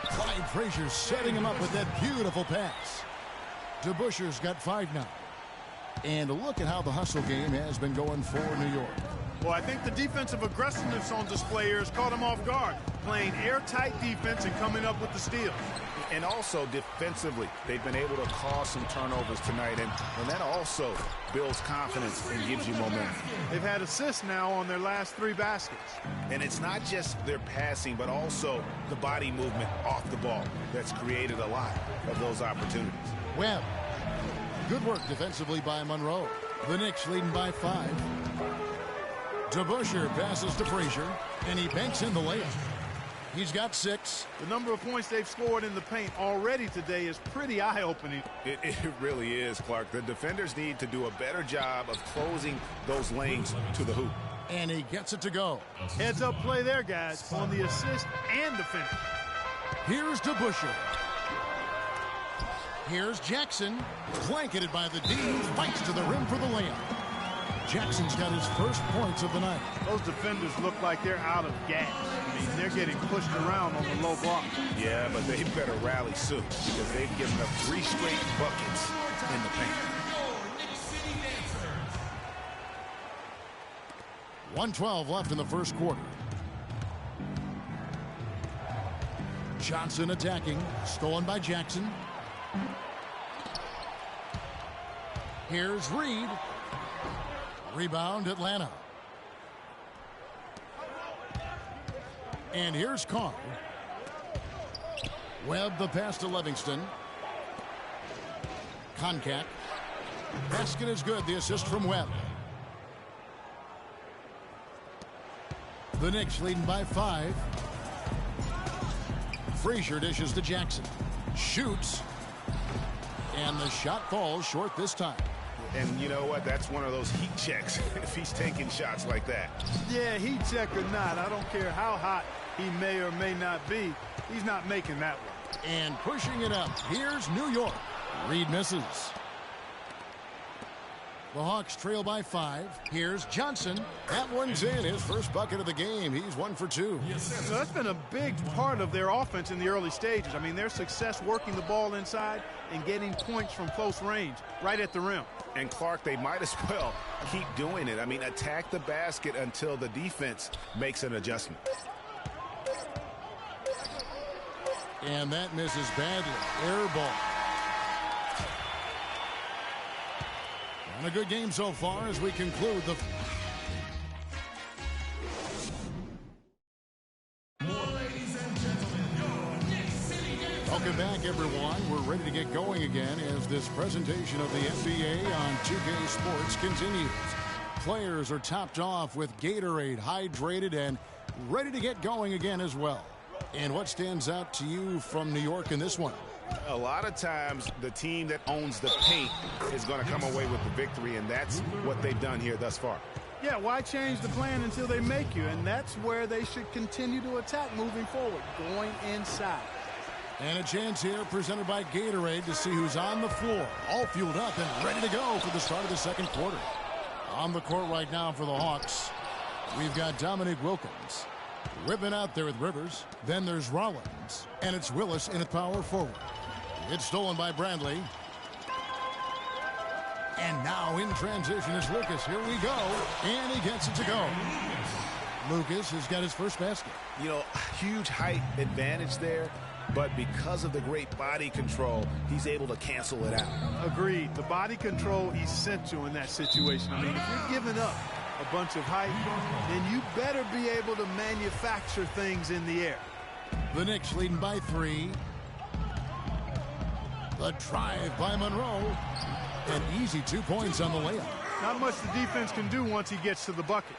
Clyde Frazier setting him up with that beautiful pass. DeBuscher's got 5 now. And look at how the hustle game has been going for New York. Well, I think the defensive aggressiveness on display here has caught him off guard. Playing airtight defense and coming up with the steal. And also defensively, they've been able to cause some turnovers tonight. And that also builds confidence and gives you momentum. They've had assists now on their last 3 baskets. And it's not just their passing, but also the body movement off the ball that's created a lot of those opportunities. Webb. Good work defensively by Monroe. The Knicks leading by 5. DeBuscher passes to Frazier, and he banks in the layup. He's got 6. The number of points they've scored in the paint already today is pretty eye-opening. It really is, Clark. The defenders need to do a better job of closing those lanes to the hoop. And he gets it to go. Heads-up play there, guys, on the assist and the finish. Here's DeBuscher. Here's Jackson. Blanketed by the D. Fights to the rim for the layup. Jackson's got his first points of the night. Those defenders look like they're out of gas. I mean, they're getting pushed around on the low block. Yeah, but they better rally soon because they've given up 3 straight buckets in the paint. 1:12 left in the first quarter. Johnson attacking. Stolen by Jackson. Here's Reed. Rebound, Atlanta. And here's Carr. Webb the pass to Livingston. Concac. Basket is good. The assist from Webb. The Knicks leading by 5. Frazier dishes to Jackson. Shoots. And the shot falls short this time. And you know what? That's one of those heat checks if he's taking shots like that. Yeah, heat check or not, I don't care how hot he may or may not be. He's not making that one. And pushing it up. Here's New York. Reed misses. The Hawks trail by 5. Here's Johnson. That one's in. His first bucket of the game. He's 1 for 2. So that's been a big part of their offense in the early stages. I mean, their success working the ball inside and getting points from close range right at the rim. And Clark, they might as well keep doing it. I mean, attack the basket until the defense makes an adjustment. And that misses badly. Air ball. And a good game so far as we conclude the... Welcome back, everyone. We're ready to get going again as this presentation of the NBA on 2K Sports continues. Players are topped off with Gatorade, hydrated, and ready to get going again as well. And what stands out to you from New York in this one? A lot of times the team that owns the paint is going to come away with the victory, and that's what they've done here thus far. Yeah, why change the plan until they make you? And that's where they should continue to attack moving forward, going inside. And a chance here presented by Gatorade to see who's on the floor, all fueled up and ready to go for the start of the second quarter. On the court right now for the Hawks, we've got Dominique Wilkins. Whipping out there with Rivers. Then there's Rollins. And it's Willis in at power forward. It's stolen by Bradley. And now in transition is Lucas. Here we go. And he gets it to go. Lucas has got his first basket. You know, huge height advantage there, but because of the great body control, he's able to cancel it out. Agreed. The body control essential in that situation. I mean, if you're giving up a bunch of height, then you better be able to manufacture things in the air. The Knicks leading by 3. The drive by Monroe. An easy 2 points on the layup. Not much the defense can do once he gets to the bucket.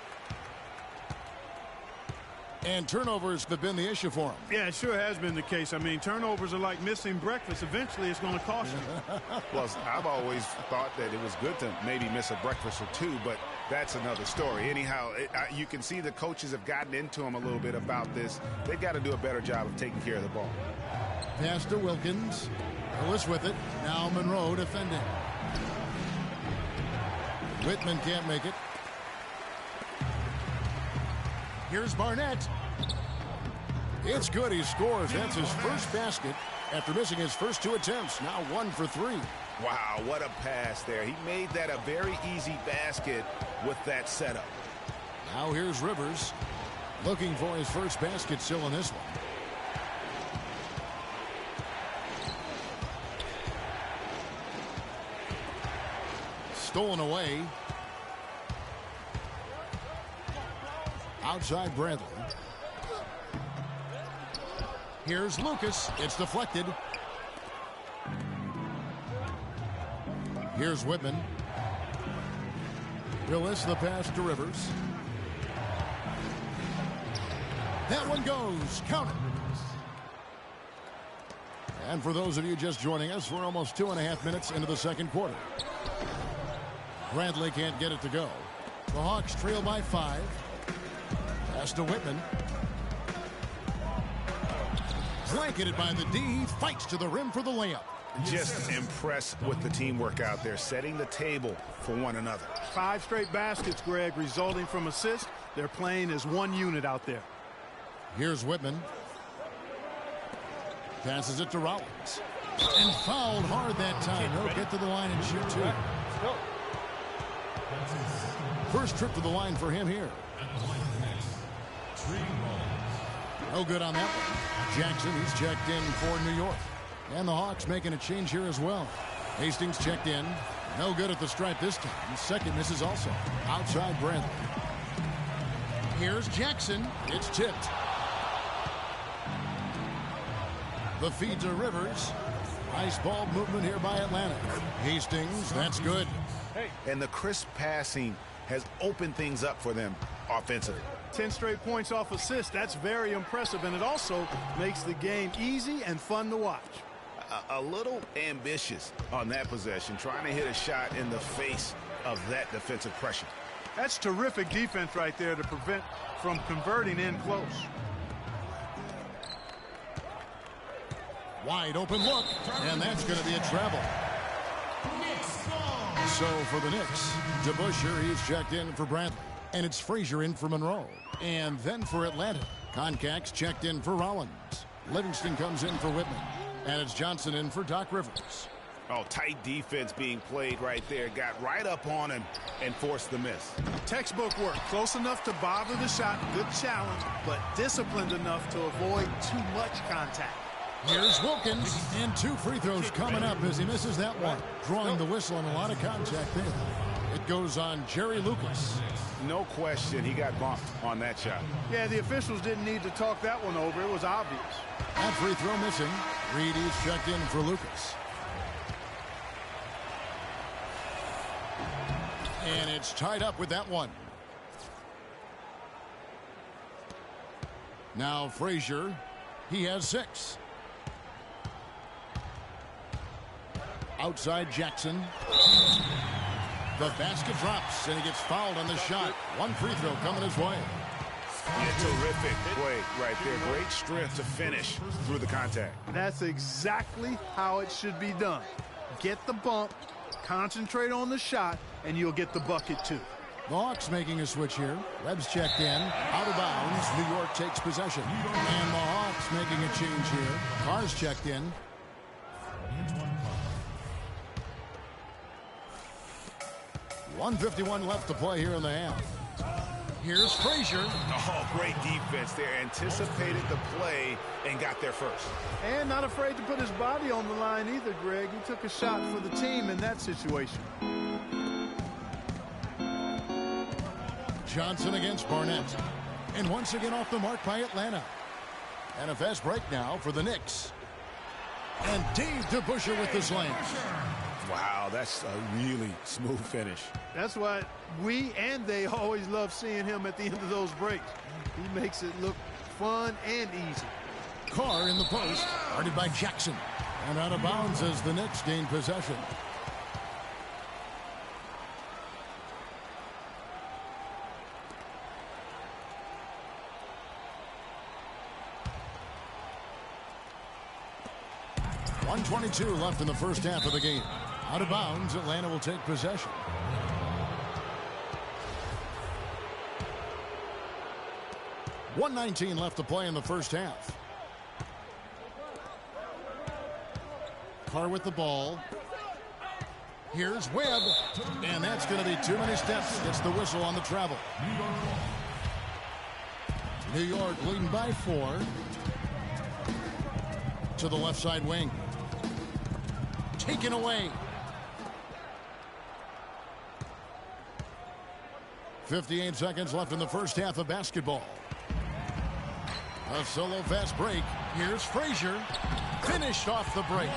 And turnovers have been the issue for him. Yeah, it sure has been the case. I mean, turnovers are like missing breakfast. Eventually, it's going to cost you. Well, I've always thought that it was good to maybe miss a breakfast or two, but that's another story. Anyhow, you can see the coaches have gotten into him a little bit about this. They've got to do a better job of taking care of the ball. Pass to Wilkins. Willis with it. Now Monroe defending. Whitman can't make it. Here's Barnett. It's good. He scores. That's his first basket after missing his first 2 attempts. Now 1 for 3. Wow, what a pass there. He made that a very easy basket with that setup. Now here's Rivers looking for his first basket still in this one. Stolen away. Outside Bradley. Here's Lucas. It's deflected. Here's Whitman. Willis, the pass to Rivers. That one goes. Count it. And for those of you just joining us, we're almost 2.5 minutes into the second quarter. Bradley can't get it to go. The Hawks trail by 5. Pass to Whitman. Blanketed by the D. Fights to the rim for the layup. Just impressed with the teamwork out there, setting the table for one another. 5 straight baskets, Greg, resulting from assists. They're playing as one unit out there. Here's Whitman. Passes it to Rollins. And fouled hard that time. He'll get to the line and shoot 2. First trip to the line for him here. No good on that one. Jackson, he's checked in for New York. And the Hawks making a change here as well. Hastings checked in. No good at the stripe this time. Second misses also. Outside Bradley. Here's Jackson. It's tipped. The feed to Rivers. Nice ball movement here by Atlanta. Hastings, that's good. And the crisp passing has opened things up for them offensively. 10 straight points off assists. That's very impressive, and it also makes the game easy and fun to watch. a little ambitious on that possession, trying to hit a shot in the face of that defensive pressure. That's terrific defense right there to prevent from converting in close. Wide open look, and that's going to be a travel. So for the Knicks, DeBusschere, he's checked in for Bradley. And it's Frazier in for Monroe. And then for Atlanta, Concax checked in for Rollins. Livingston comes in for Whitman. And it's Johnson in for Doc Rivers. Oh, tight defense being played right there. Got right up on him and forced the miss. Textbook work. Close enough to bother the shot. Good challenge, but disciplined enough to avoid too much contact. Here's Wilkins, and 2 free throws coming up as he misses that one. Drawing the whistle on a lot of contact there. It goes on Jerry Lucas. No question, he got bumped on that shot. Yeah, the officials didn't need to talk that one over. It was obvious. That free throw missing. Reed is checked in for Lucas. And it's tied up with that one. Now Frazier, he has 6. Outside Jackson. The basket drops, and he gets fouled on the shot. 1 free throw coming his way. Yeah, terrific play right there. Great strength to finish through the contact. That's exactly how it should be done. Get the bump, concentrate on the shot, and you'll get the bucket too. The Hawks making a switch here. Webb's checked in. Out of bounds. New York takes possession. And the Hawks making a change here. Carr's checked in. 1:51 left to play here in the half. Here's Frazier. Oh, great defense there. Anticipated the play and got there first. And not afraid to put his body on the line either, Greg. He took a shot for the team in that situation. Johnson against Barnett. And once again off the mark by Atlanta. And a fast break now for the Knicks. And Dave DeBusschere with the slam. Wow, that's a really smooth finish. That's why we and they always love seeing him at the end of those breaks. He makes it look fun and easy. Carr in the post, guarded by Jackson. And out of bounds as the Knicks gain possession. .122 left in the first half of the game. Out of bounds, Atlanta will take possession. .119 left to play in the first half. Carr with the ball. Here's Webb. And that's going to be too many steps. Gets the whistle on the travel. New York leading by 4. To the left side wing. Taken away. 58 seconds left in the first half of basketball. A solo fast break. Here's Frazier. Finished off the break.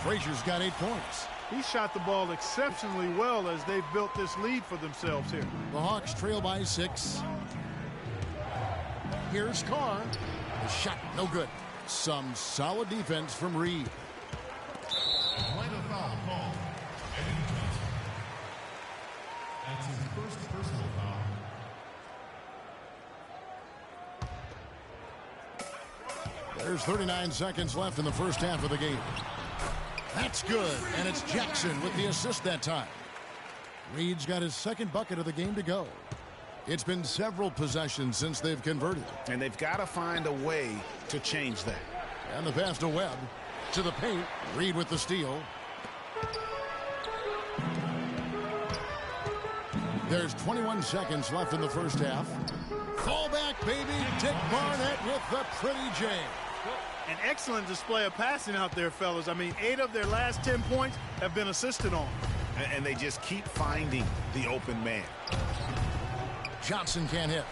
Frazier's got 8 points. He shot the ball exceptionally well as they've built this lead for themselves here. The Hawks trail by 6. Here's Carr. The shot no good. Some solid defense from Reed. Atlanta foul called. Evan Johnson. That's his first personal foul. There's 39 seconds left in the first half of the game. That's good, and it's Jackson with the assist that time. Reed's got his second bucket of the game to go. It's been several possessions since they've converted. And they've got to find a way to change that. And the pass to Webb. To the paint. Reed with the steal. There's 21 seconds left in the first half. Fall back, baby. Dick Barnett with the pretty J. An excellent display of passing out there, fellas. I mean, 8 of their last 10 points have been assisted on. And they just keep finding the open man. Johnson can't hit.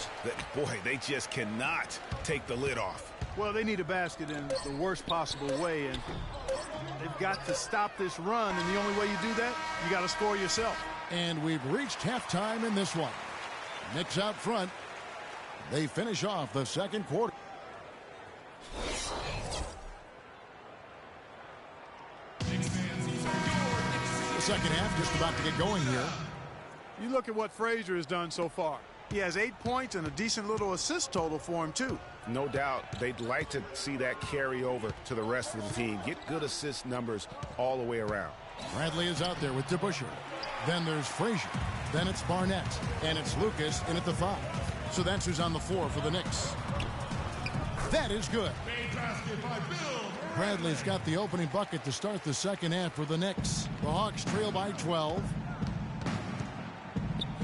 Boy, they just cannot take the lid off. Well, they need a basket in the worst possible way, and they've got to stop this run, and the only way you do that, you got to score yourself. And we've reached halftime in this one. Knicks out front. They finish off the second quarter. Second half just about to get going here. You look at what Frazier has done so far. He has 8 points and a decent little assist total for him, too. No doubt they'd like to see that carry over to the rest of the team. Get good assist numbers all the way around. Bradley is out there with DeBusschere. Then there's Frazier. Then it's Barnett. And it's Lucas in at the 5. So that's who's on the floor for the Knicks. That is good. Bradley's got the opening bucket to start the second half for the Knicks. The Hawks trail by 12.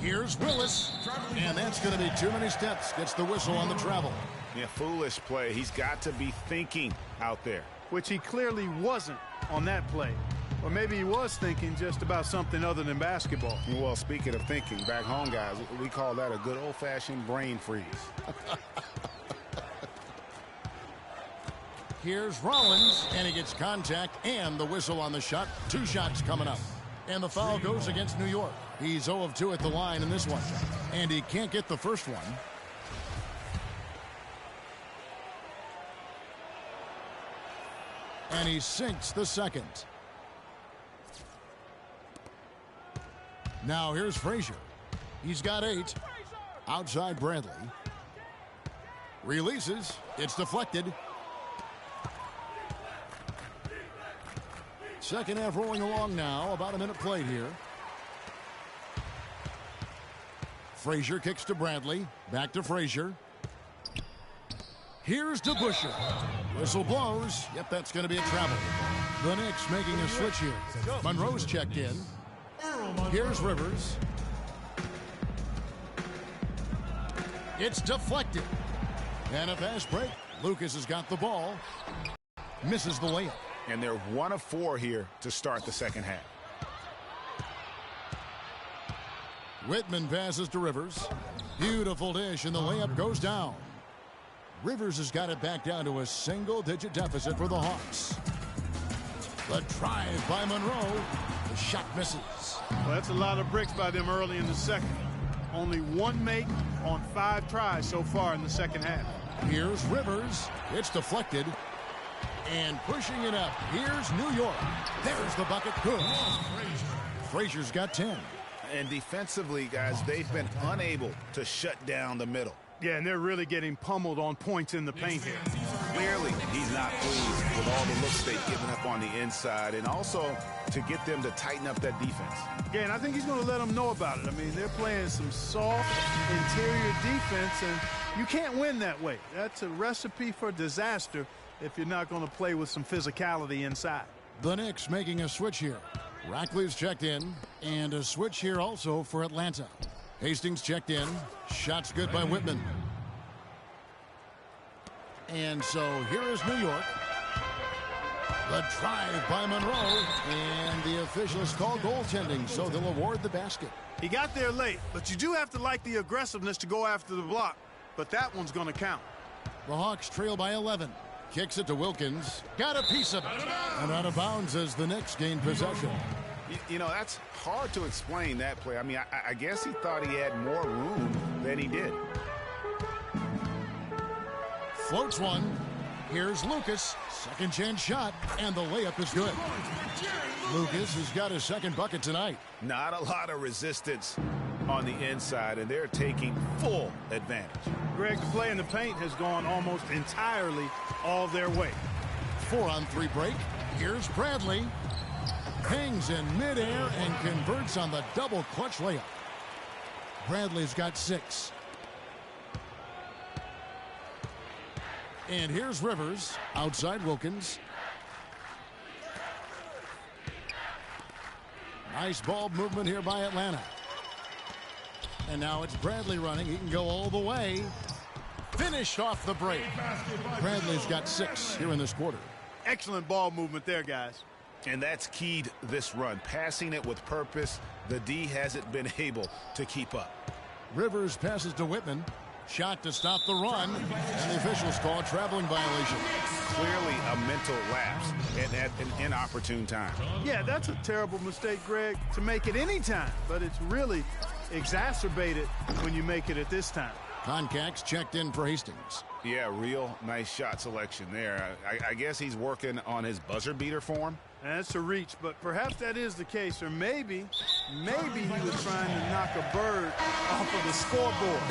Here's Willis. And that's going to be too many steps. Gets the whistle on the travel. Yeah, foolish play. He's got to be thinking out there. Which he clearly wasn't on that play. Or maybe he was thinking just about something other than basketball. Well, speaking of thinking, back home, guys, we call that a good old-fashioned brain freeze. Here's Rollins, and he gets contact and the whistle on the shot. 2 shots coming up. And the foul goes against New York. He's 0 of 2 at the line in this one. And he can't get the first one. And he sinks the second. Now here's Frazier. He's got 8. Outside Bradley. Releases. It's deflected. Second half rolling along now. About a minute played here. Frazier kicks to Bradley. Back to Frazier. Here's DeBusschere. Whistle blows. Yep, that's going to be a travel. The Knicks making a switch here. Monroe's checked in. Here's Rivers. It's deflected. And a fast break. Lucas has got the ball. Misses the layup. And they're 1 of 4 here to start the second half. Whitman passes to Rivers. Beautiful dish, and the layup goes down. Rivers has got it back down to a single-digit deficit for the Hawks. The drive by Monroe. The shot misses. Well, that's a lot of bricks by them early in the second. Only 1 make on 5 tries so far in the second half. Here's Rivers. It's deflected. And pushing it up. Here's New York. There's the bucket. Good. Frazier's got 10. And defensively, guys, they've been unable to shut down the middle. Yeah, and they're really getting pummeled on points in the paint here. Clearly, he's not pleased with all the looks they've given up on the inside, and also to get them to tighten up that defense. Yeah, and I think he's going to let them know about it. I mean, they're playing some soft interior defense, and you can't win that way. That's a recipe for disaster if you're not going to play with some physicality inside. The Knicks making a switch here. Rackley's checked in, and a switch here also for Atlanta. Hastings checked in. Shots good by Whitman. And so here is New York. The drive by Monroe. And the officials call goaltending, so they'll award the basket. He got there late, but you do have to like the aggressiveness to go after the block. But that one's going to count. The Hawks trail by 11. Kicks it to Wilkins. Got a piece of it. And out of bounds as the Knicks gain possession. You know, that's hard to explain that play. I mean, I guess he thought he had more room than he did. Floats one. Here's Lucas. Second chance shot. And the layup is good. Lucas has got his second bucket tonight. Not a lot of resistance on the inside, and they're taking full advantage. Greg, the play in the paint has gone almost entirely all their way. 4-on-3 break. Here's Bradley. Hangs in midair and converts on the double clutch layup. Bradley's got 6. And here's Rivers. Outside Wilkins. Nice ball movement here by Atlanta. And now it's Bradley running. He can go all the way. Finish off the break. Bradley's got 6 here in this quarter. Excellent ball movement there, guys. And that's keyed this run. Passing it with purpose. The D hasn't been able to keep up. Rivers passes to Whitman. Shot to stop the run. And the officials call a traveling violation. Clearly a mental lapse and at an inopportune time. Yeah, that's a terrible mistake, Greg, to make it any time. But it's really exacerbated when you make it at this time. Concax checked in for Hastings. Yeah, real nice shot selection there. I guess he's working on his buzzer beater form. That's a reach, but perhaps that is the case, or maybe he was trying to knock a bird off of the scoreboard.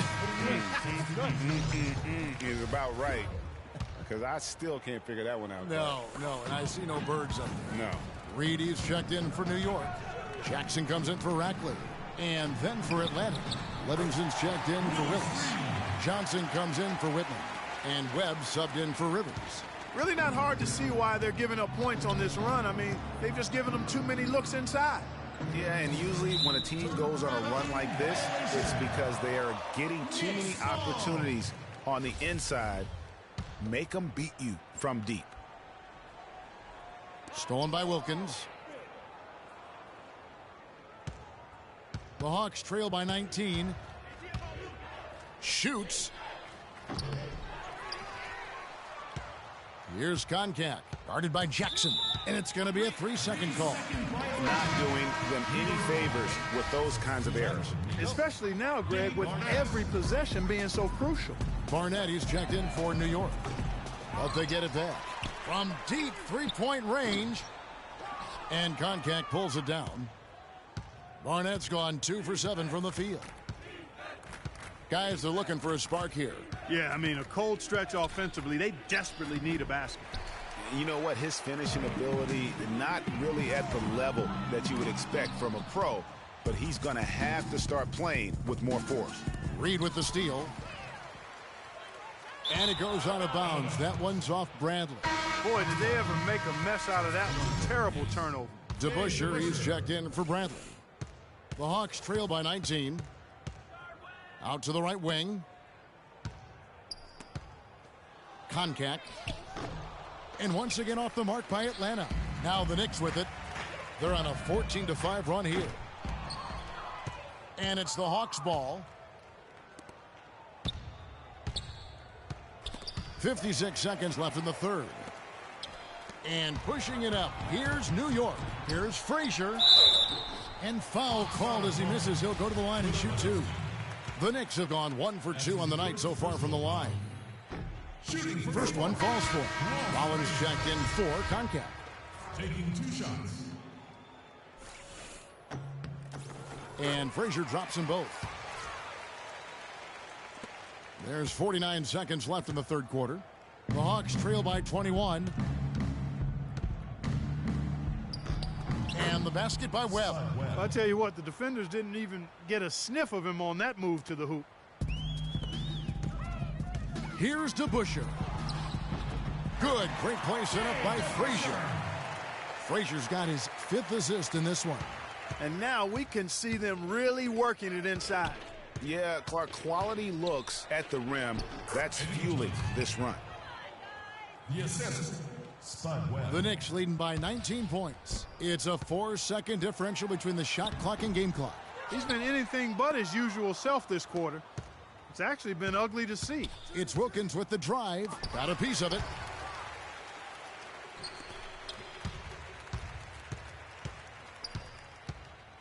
He's about right, because I still can't figure that one out. No, and I see no birds up there. No. Reedy's checked in for New York. Jackson comes in for Rackley. And then for Atlanta, Livingston's checked in for Willis. Johnson comes in for Whitman. And Webb subbed in for Rivers. Really not hard to see why they're giving up points on this run. I mean, they've just given them too many looks inside. Yeah, and usually when a team goes on a run like this, it's because they are getting too many opportunities on the inside. Make them beat you from deep. Stolen by Wilkins. The Hawks trail by 19. Shoots. Here's Koncak, guarded by Jackson. And it's going to be a 3-second call. Not doing them any favors with those kinds of errors. Especially now, Greg, with every possession being so crucial. Barnett, he's checked in for New York. But they get it back. From deep three-point range. And Koncak pulls it down. Barnett's gone 2 for 7 from the field. Guys, they're looking for a spark here. Yeah, I mean, a cold stretch offensively. They desperately need a basket. You know what? His finishing ability, not really at the level that you would expect from a pro, but he's going to have to start playing with more force. Reed with the steal. And it goes out of bounds. That one's off Bradley. Boy, did they ever make a mess out of that one. Terrible turnover. DeBusschere, he's checked in for Bradley. The Hawks trail by 19. Out to the right wing. Koncak. And once again off the mark by Atlanta. Now the Knicks with it. They're on a 14-5 run here. And it's the Hawks' ball. 56 seconds left in the third. And pushing it up. Here's New York. Here's Frazier. And foul called as he misses. He'll go to the line and shoot 2. The Knicks have gone 1 for 2 on the night so far from the line. First one falls for him. Rollins checked in for Koncak. Taking 2 shots. And Frazier drops them both. There's 49 seconds left in the third quarter. The Hawks trail by 21. And the basket by Webb. I'll tell you what, the defenders didn't even get a sniff of him on that move to the hoop. Here's DeBusschere. Good, great play set up by Frazier. Frazier's got his 5th assist in this one. And now we can see them really working it inside. Yeah, Clark, quality looks at the rim. That's fueling this run. The assist, Spud Webb. The Knicks leading by 19 points. It's a 4-second differential between the shot clock and game clock. He's been anything but his usual self this quarter. It's actually been ugly to see. It's Wilkins with the drive. Got a piece of it.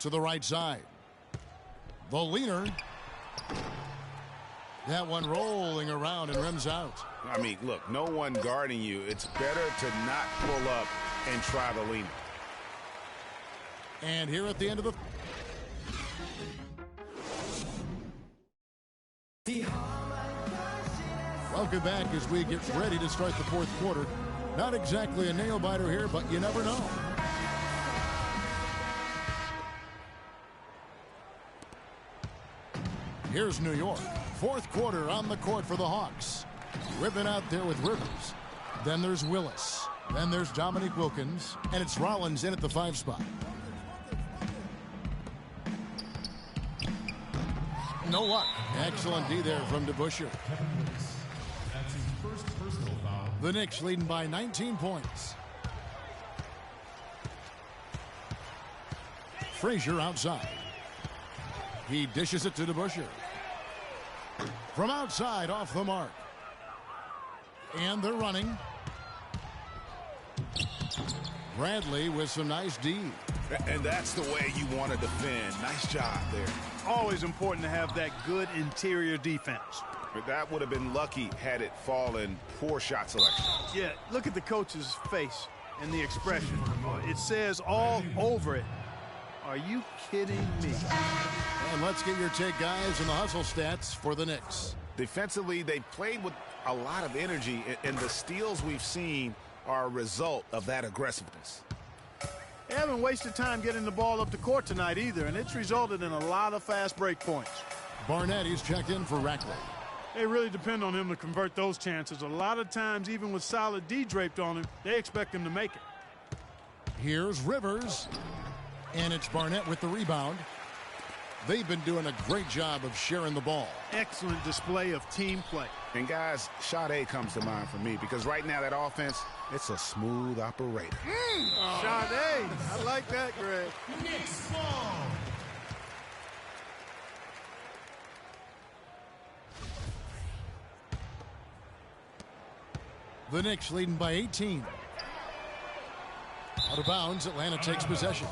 To the right side. The leaner. That one rolling around and rims out. I mean, look, no one guarding you. It's better to not pull up and try the leaner. And here at the end of the... Welcome back as we get ready to start the fourth quarter. Not exactly a nail-biter here, but you never know. Here's New York. Fourth quarter on the court for the Hawks. Ripping out there with Rivers. Then there's Willis. Then there's Dominique Wilkins. And it's Rollins in at the 5 spot. No luck. Excellent D there from DeBusschere. That's his first personal foul. The Knicks leading by 19 points. Frazier outside. He dishes it to DeBusschere. From outside, off the mark. And they're running. Bradley with some nice D. And that's the way you want to defend. Nice job there. Always important to have that good interior defense. But that would have been lucky had it fallen. Poor shot selection. Yeah, look at the coach's face. And the expression, it says all over it. Are you kidding me? And let's get your take, guys, on the hustle stats for the Knicks. Defensively, they played with a lot of energy, and the steals we've seen are a result of that aggressiveness. They haven't wasted time getting the ball up the court tonight either, and it's resulted in a lot of fast break points. Barnett, he's checked in for Rackley. They really depend on him to convert those chances. A lot of times, even with solid D draped on him, they expect him to make it. Here's Rivers, and it's Barnett with the rebound. They've been doing a great job of sharing the ball. Excellent display of team play. And, guys, Sade comes to mind for me because right now that offense, it's a smooth operator. Sade, I like that, Greg. Knicks ball. The Knicks leading by 18. Out of bounds, Atlanta takes possession.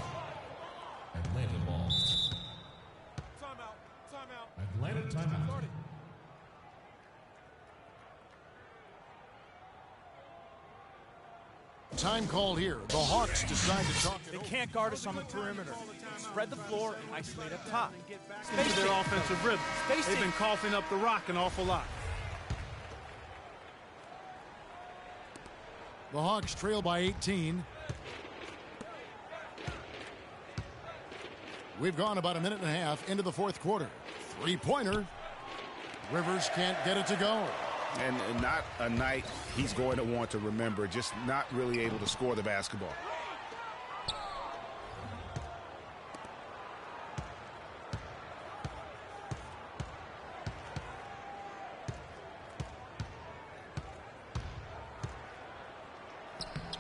Atlanta ball. Atlanta timeout. Time called here. The Hawks decide to talk it They over. can't guard us on the perimeter. Spread the floor and isolate up top. Into their offensive rhythm. Spacing. They've been coughing up the rock an awful lot. The Hawks trail by 18. We've gone about a minute and a half into the fourth quarter. Three-pointer. Rivers can't get it to go. And not a night he's going to want to remember, just not really able to score the basketball.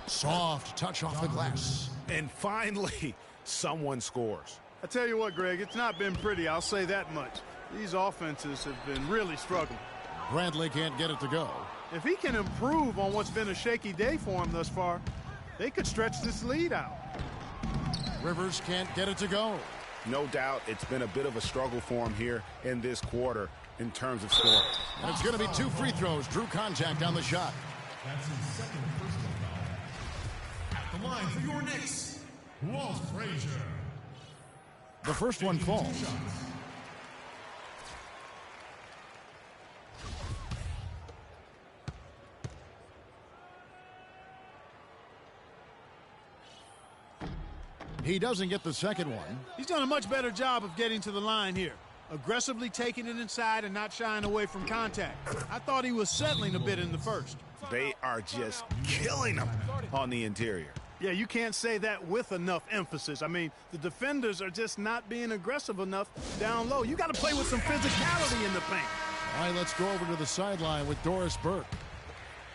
Soft touch off the glass. And finally, someone scores. I tell you what, Greg, it's not been pretty, I'll say that much. These offenses have been really struggling. Bradley can't get it to go. If he can improve on what's been a shaky day for him thus far, they could stretch this lead out. Rivers can't get it to go. No doubt it's been a bit of a struggle for him here in this quarter in terms of scoring. And it's going to be two free throws. Drew contact on the shot. That's his second personal foul. At the line for your Knicks, Walt Frazier. The first one falls. He doesn't get the second one. He's done a much better job of getting to the line here. Aggressively taking it inside and not shying away from contact. I thought he was settling a bit in the first. They are just killing him on the interior. Yeah, you can't say that with enough emphasis. I mean, the defenders are just not being aggressive enough down low. You got to play with some physicality in the paint. All right, let's go over to the sideline with Doris Burke.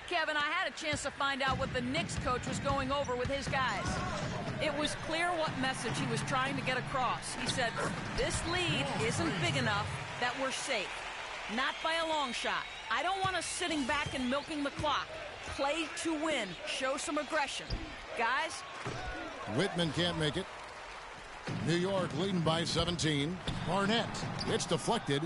Kevin, I had a chance to find out what the Knicks coach was going over with his guys. It was clear what message he was trying to get across. He said, this lead isn't big enough that we're safe. Not by a long shot. I don't want us sitting back and milking the clock. Play to win. Show some aggression. Guys? Whitman can't make it. New York leading by 17. Barnett. It's deflected.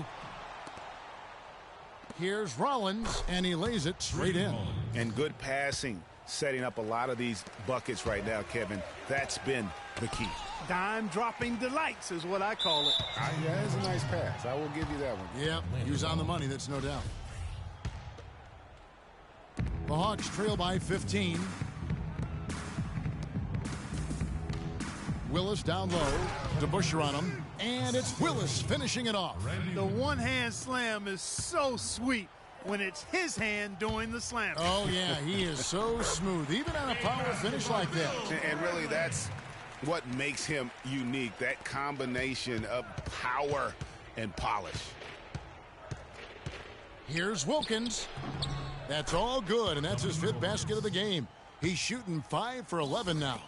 Here's Rollins, and he lays it straight in. And good passing, setting up a lot of these buckets right now, Kevin. That's been the key. Dime-dropping delights is what I call it. Yeah, that's a nice pass. I will give you that one. Yeah, he was on the money, that's no doubt. The Hawks trail by 15. Willis down low. DeBusschere on him. And it's Willis finishing it off. The one-hand slam is so sweet when it's his hand doing the slam. Oh, yeah, he is so smooth, even on a power finish like that. And really, that's what makes him unique, that combination of power and polish. Here's Wilkins. That's all good, and that's his fifth basket of the game. He's shooting 5 for 11 now.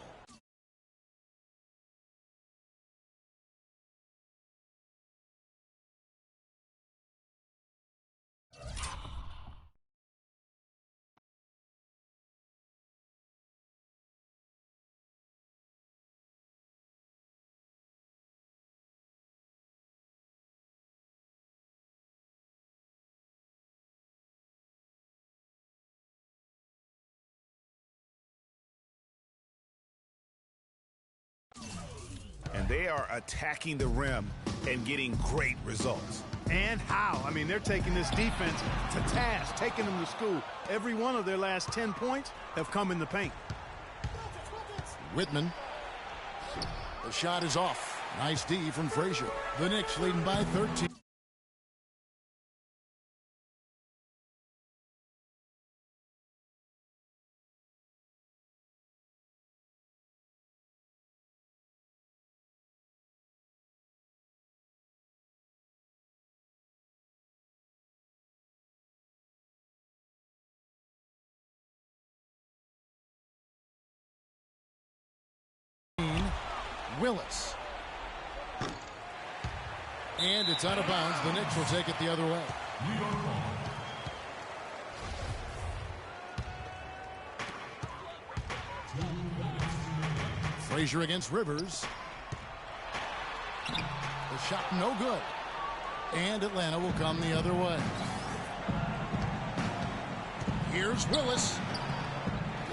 And they are attacking the rim and getting great results. And how? I mean, they're taking this defense to task, taking them to school. Every one of their last 10 points have come in the paint. Whitman. The shot is off. Nice D from Frazier. The Knicks leading by 13. Willis. And it's out of bounds. The Knicks will take it the other way. Frazier against Rivers. The shot no good. And Atlanta will come the other way. Here's Willis.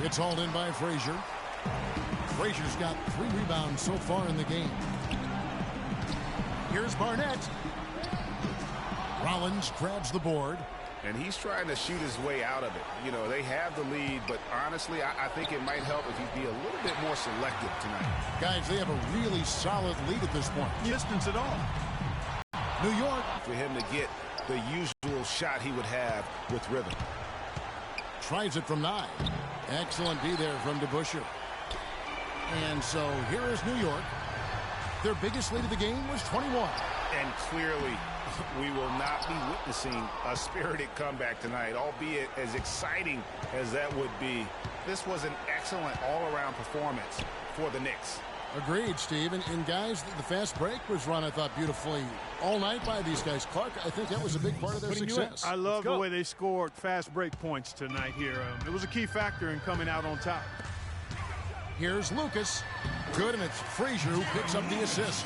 It's hauled in by Frazier. Frazier's got 3 rebounds so far in the game. Here's Barnett. Rollins grabs the board. And he's trying to shoot his way out of it. You know, they have the lead, but honestly, I think it might help if he'd be a little bit more selective tonight. Guys, they have a really solid lead at this point. Distance at all. New York. For him to get the usual shot he would have with rhythm. Tries it from 9. Excellent D there from DeBusschere. And so here is New York. Their biggest lead of the game was 21. And clearly, we will not be witnessing a spirited comeback tonight, albeit as exciting as that would be. This was an excellent all-around performance for the Knicks. Agreed, Steve. And guys, the fast break was run, I thought, beautifully all night by these guys. Clark, I think that was a big part of their success. I love the way they scored fast break points tonight here. It was a key factor in coming out on top. Here's Lucas. Good, and it's Frazier who picks up the assist.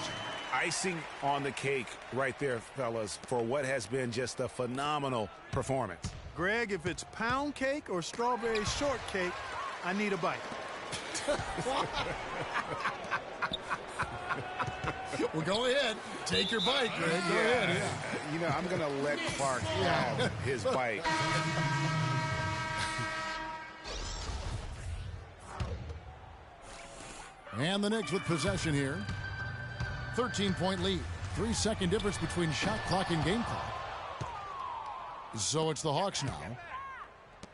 Icing on the cake right there, fellas, for what has been just a phenomenal performance. Greg, if it's pound cake or strawberry shortcake, I need a bite. Well, go ahead. Take your bite, Greg. Go ahead. Yeah. You know, I'm going to let Clark have his bite. And the Knicks with possession here. 13-point lead. 3-second difference between shot clock and game clock. So it's the Hawks now.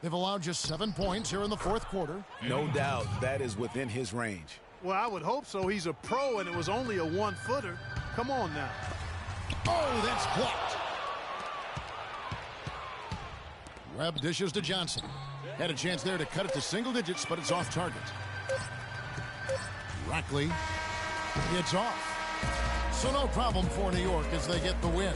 They've allowed just 7 points here in the fourth quarter. No doubt that is within his range. Well, I would hope so. He's a pro, and it was only a 1-footer. Come on now. Oh, that's blocked. Webb dishes to Johnson. Had a chance there to cut it to single digits, but it's off target. Rackley. It's off. So no problem for New York as they get the win.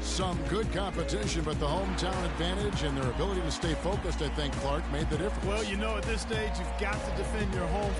Some good competition, but the hometown advantage and their ability to stay focused, I think, Clark, made the difference. Well, you know, at this stage, you've got to defend your home.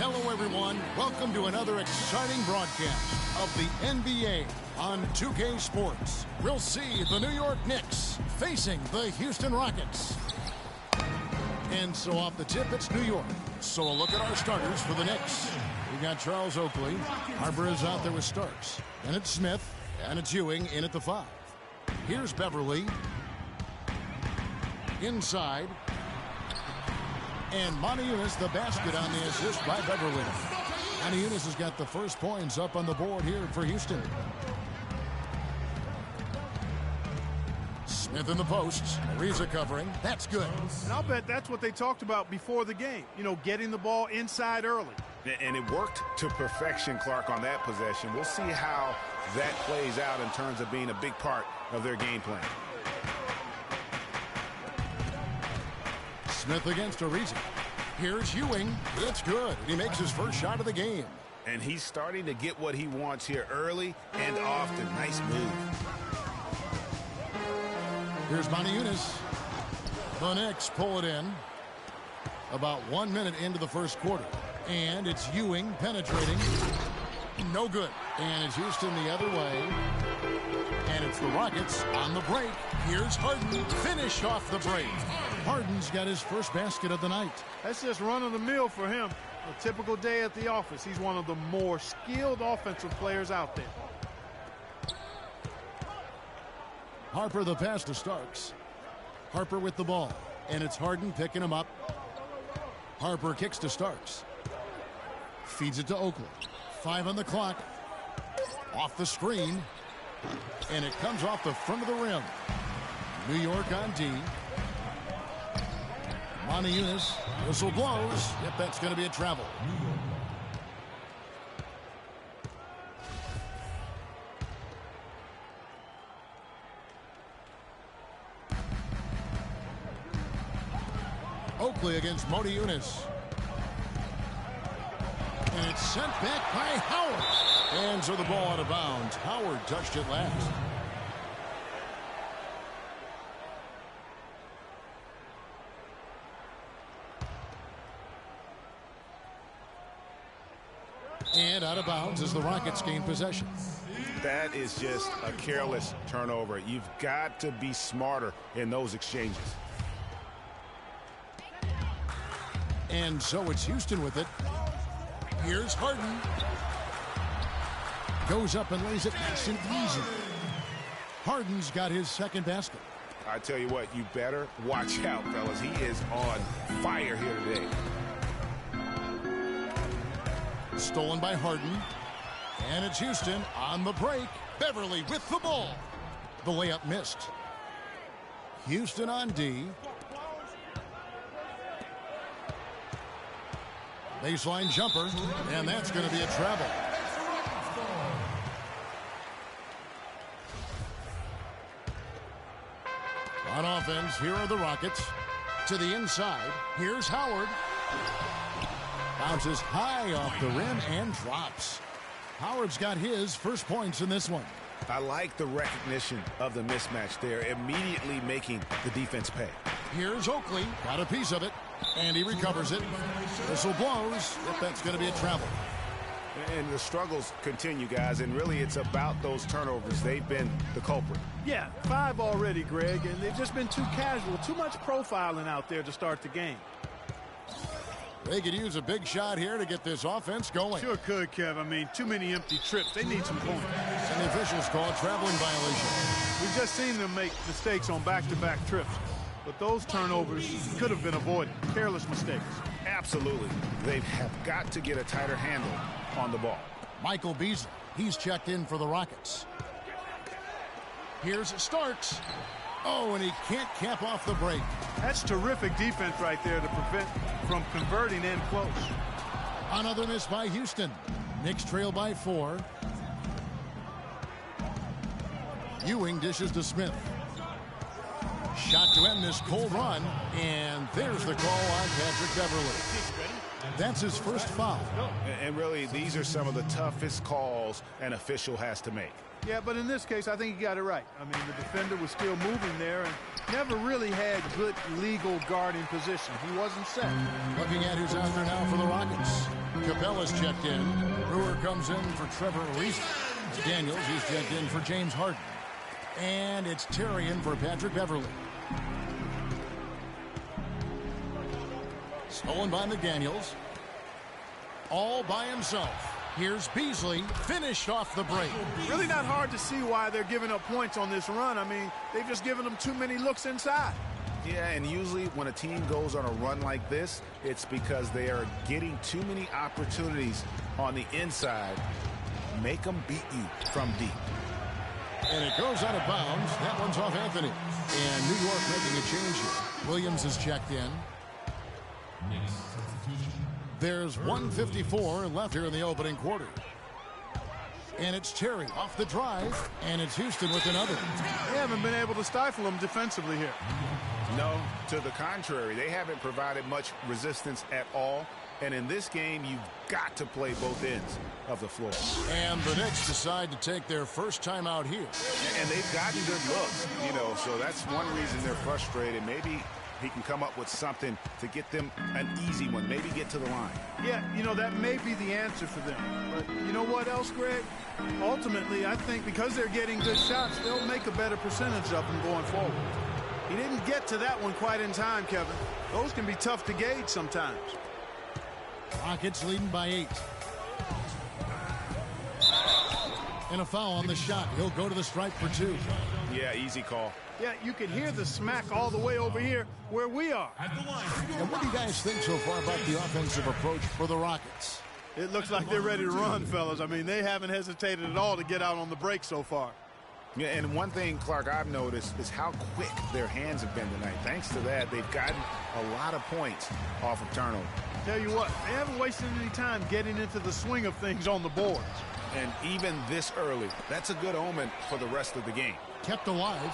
Hello, everyone. Welcome to another exciting broadcast of the NBA on 2K Sports. We'll see the New York Knicks facing the Houston Rockets. And so off the tip, it's New York. So a look at our starters for the Knicks. We got Charles Oakley. Harper is out there with Starks. Then it's Smith. And it's Ewing in at the 5. Here's Beverly. Inside. And Montejunas the basket on the assist by Beverly. Montejunas has got the first points up on the board here for Houston. Smith in the posts. Ariza covering. That's good. And I'll bet that's what they talked about before the game. You know, getting the ball inside early. And it worked to perfection, Clark, on that possession. We'll see how that plays out in terms of being a big part of their game plan. Smith against Ariza. Here's Ewing. It's good. He makes his first shot of the game. And he's starting to get what he wants here early and often. Nice move. Here's Montejunas. The Knicks pull it in. About 1 minute into the first quarter. And it's Ewing penetrating. No good. And it's Houston the other way. And it's the Rockets on the break. Here's Harden. Finish off the break. Harden's got his first basket of the night. That's just run of the mill for him. A typical day at the office. He's one of the more skilled offensive players out there. Harper the pass to Starks. Harper with the ball. And it's Harden picking him up. Harper kicks to Starks. Feeds it to Oakley. 5 on the clock. Off the screen. And it comes off the front of the rim. New York on D. Montejunas. Whistle blows. Yep, that's going to be a travel. Oakley against Montejunas. And it's sent back by Howard. And so the ball out of bounds. Howard touched it last. And out of bounds as the Rockets gain possession. That is just a careless turnover. You've got to be smarter in those exchanges. And so it's Houston with it. Here's Harden. Goes up and lays it nice and easy. Harden's got his second basket. I tell you what, you better watch out, fellas. He is on fire here today. Stolen by Harden. And it's Houston on the break. Beverly with the ball. The layup missed. Houston on D. Baseline jumper. And that's going to be a travel. On offense, here are the Rockets. To the inside. Here's Howard. Bounces high off the rim and drops. Howard's got his first points in this one. I like the recognition of the mismatch there, immediately making the defense pay. Here's Oakley. Got a piece of it. And he recovers it. Whistle blows. Yep, that's going to be a travel. And the struggles continue, guys, and really it's about those turnovers. They've been the culprit. Yeah, 5 already, Greg, and they've just been too casual, too much profiling out there to start the game. They could use a big shot here to get this offense going. Sure could, Kev. I mean, too many empty trips. They need some points. And the officials call a traveling violation. We've just seen them make mistakes on back-to-back trips. But those turnovers could have been avoided. Careless mistakes. Absolutely. They have got to get a tighter handle on the ball. Michael Beasley. He's checked in for the Rockets. Here's Starks. Oh, and he can't cap off the break. That's terrific defense right there to prevent from converting in close. Another miss by Houston. Knicks trail by 4. Ewing dishes to Smith. Shot to end this cold run, and there's the call on Patrick Beverley. That's his first foul. And really, these are some of the toughest calls an official has to make. Yeah, but in this case, I think he got it right. I mean, the defender was still moving there and never really had good legal guarding position. He wasn't set. Looking at who's out there now for the Rockets. Capella's checked in. Brewer comes in for Trevor Ariza. Daniels, he's checked in for James Harden. And it's Terry in for Patrick Beverley. Stolen by McDaniels. All by himself. Here's Beasley, finished off the break. Really not hard to see why they're giving up points on this run. I mean, they've just given them too many looks inside. Yeah, and usually when a team goes on a run like this, it's because they are getting too many opportunities on the inside. Make them beat you from deep. And it goes out of bounds. That one's off Anthony. And New York making a change here. Williams is checked in. There's 1:54 left here in the opening quarter. And it's Terry off the drive. And it's Houston with another. They haven't been able to stifle them defensively here. No, to the contrary. They haven't provided much resistance at all. And in this game, you've got to play both ends of the floor. And the Knicks decide to take their first time out here. And they've gotten good looks, you know, so that's one reason they're frustrated. Maybe he can come up with something to get them an easy one, maybe get to the line. Yeah, you know, that may be the answer for them. But you know what else, Greg? Ultimately, I think because they're getting good shots, they'll make a better percentage of them going forward. He didn't get to that one quite in time, Kevin. Those can be tough to gauge sometimes. Rockets leading by 8. And a foul on the shot. He'll go to the stripe for 2. Yeah, easy call. Yeah, you can hear the smack all the way over here where we are. And what do you guys think so far about the offensive approach for the Rockets? It looks like they're ready to run, fellas. I mean, they haven't hesitated at all to get out on the break so far. Yeah, and one thing, Clark, I've noticed is how quick their hands have been tonight. Thanks to that, they've gotten a lot of points off of turnover. Tell you what, they haven't wasted any time getting into the swing of things on the boards. And even this early, that's a good omen for the rest of the game. Kept alive,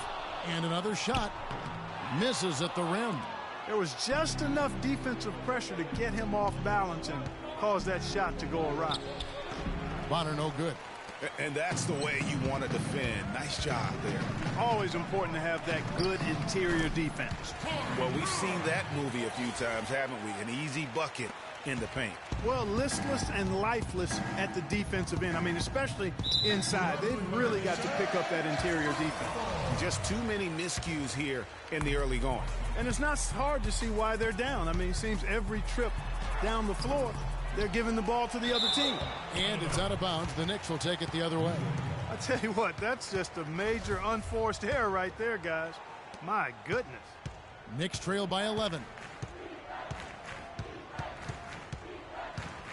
and another shot. Misses at the rim. There was just enough defensive pressure to get him off balance and cause that shot to go awry. Bonner no good. And that's the way you want to defend. Nice job there. Always important to have that good interior defense. Well, we've seen that movie a few times, haven't we? An easy bucket in the paint. Well, listless and lifeless at the defensive end. I mean, especially inside. They've really got to pick up that interior defense. Just too many miscues here in the early going. And it's not hard to see why they're down. I mean, it seems every trip down the floor, they're giving the ball to the other team. And it's out of bounds. The Knicks will take it the other way. I tell you what, that's just a major unforced error right there, guys. My goodness. Knicks trail by 11.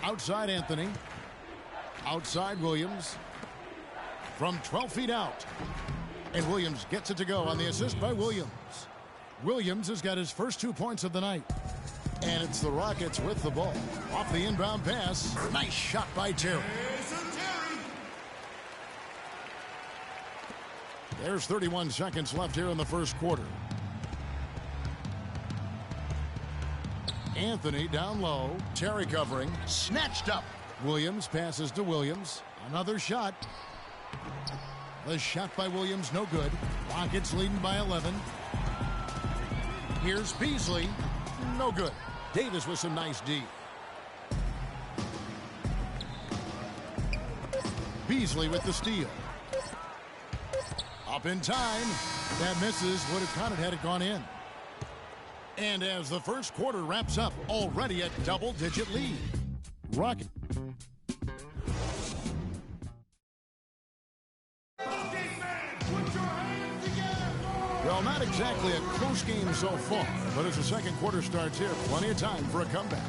Outside Anthony. Outside Williams. From 12 feet out. And Williams gets it to go on the assist by Williams. Williams has got his first 2 points of the night. And it's the Rockets with the ball. Off the inbound pass. Nice shot by Terry. There's 31 seconds left here in the first quarter. Anthony down low. Terry covering. Snatched up. Williams passes to Williams. Another shot. The shot by Williams, no good. Rockets leading by 11. Here's Beasley. No good. Davis with some nice D. Beasley with the steal. Up in time. That misses. Would have counted had it gone in. And as the first quarter wraps up, already a double-digit lead. Rocket. Well, not exactly a close game so far, but as the second quarter starts here, plenty of time for a comeback.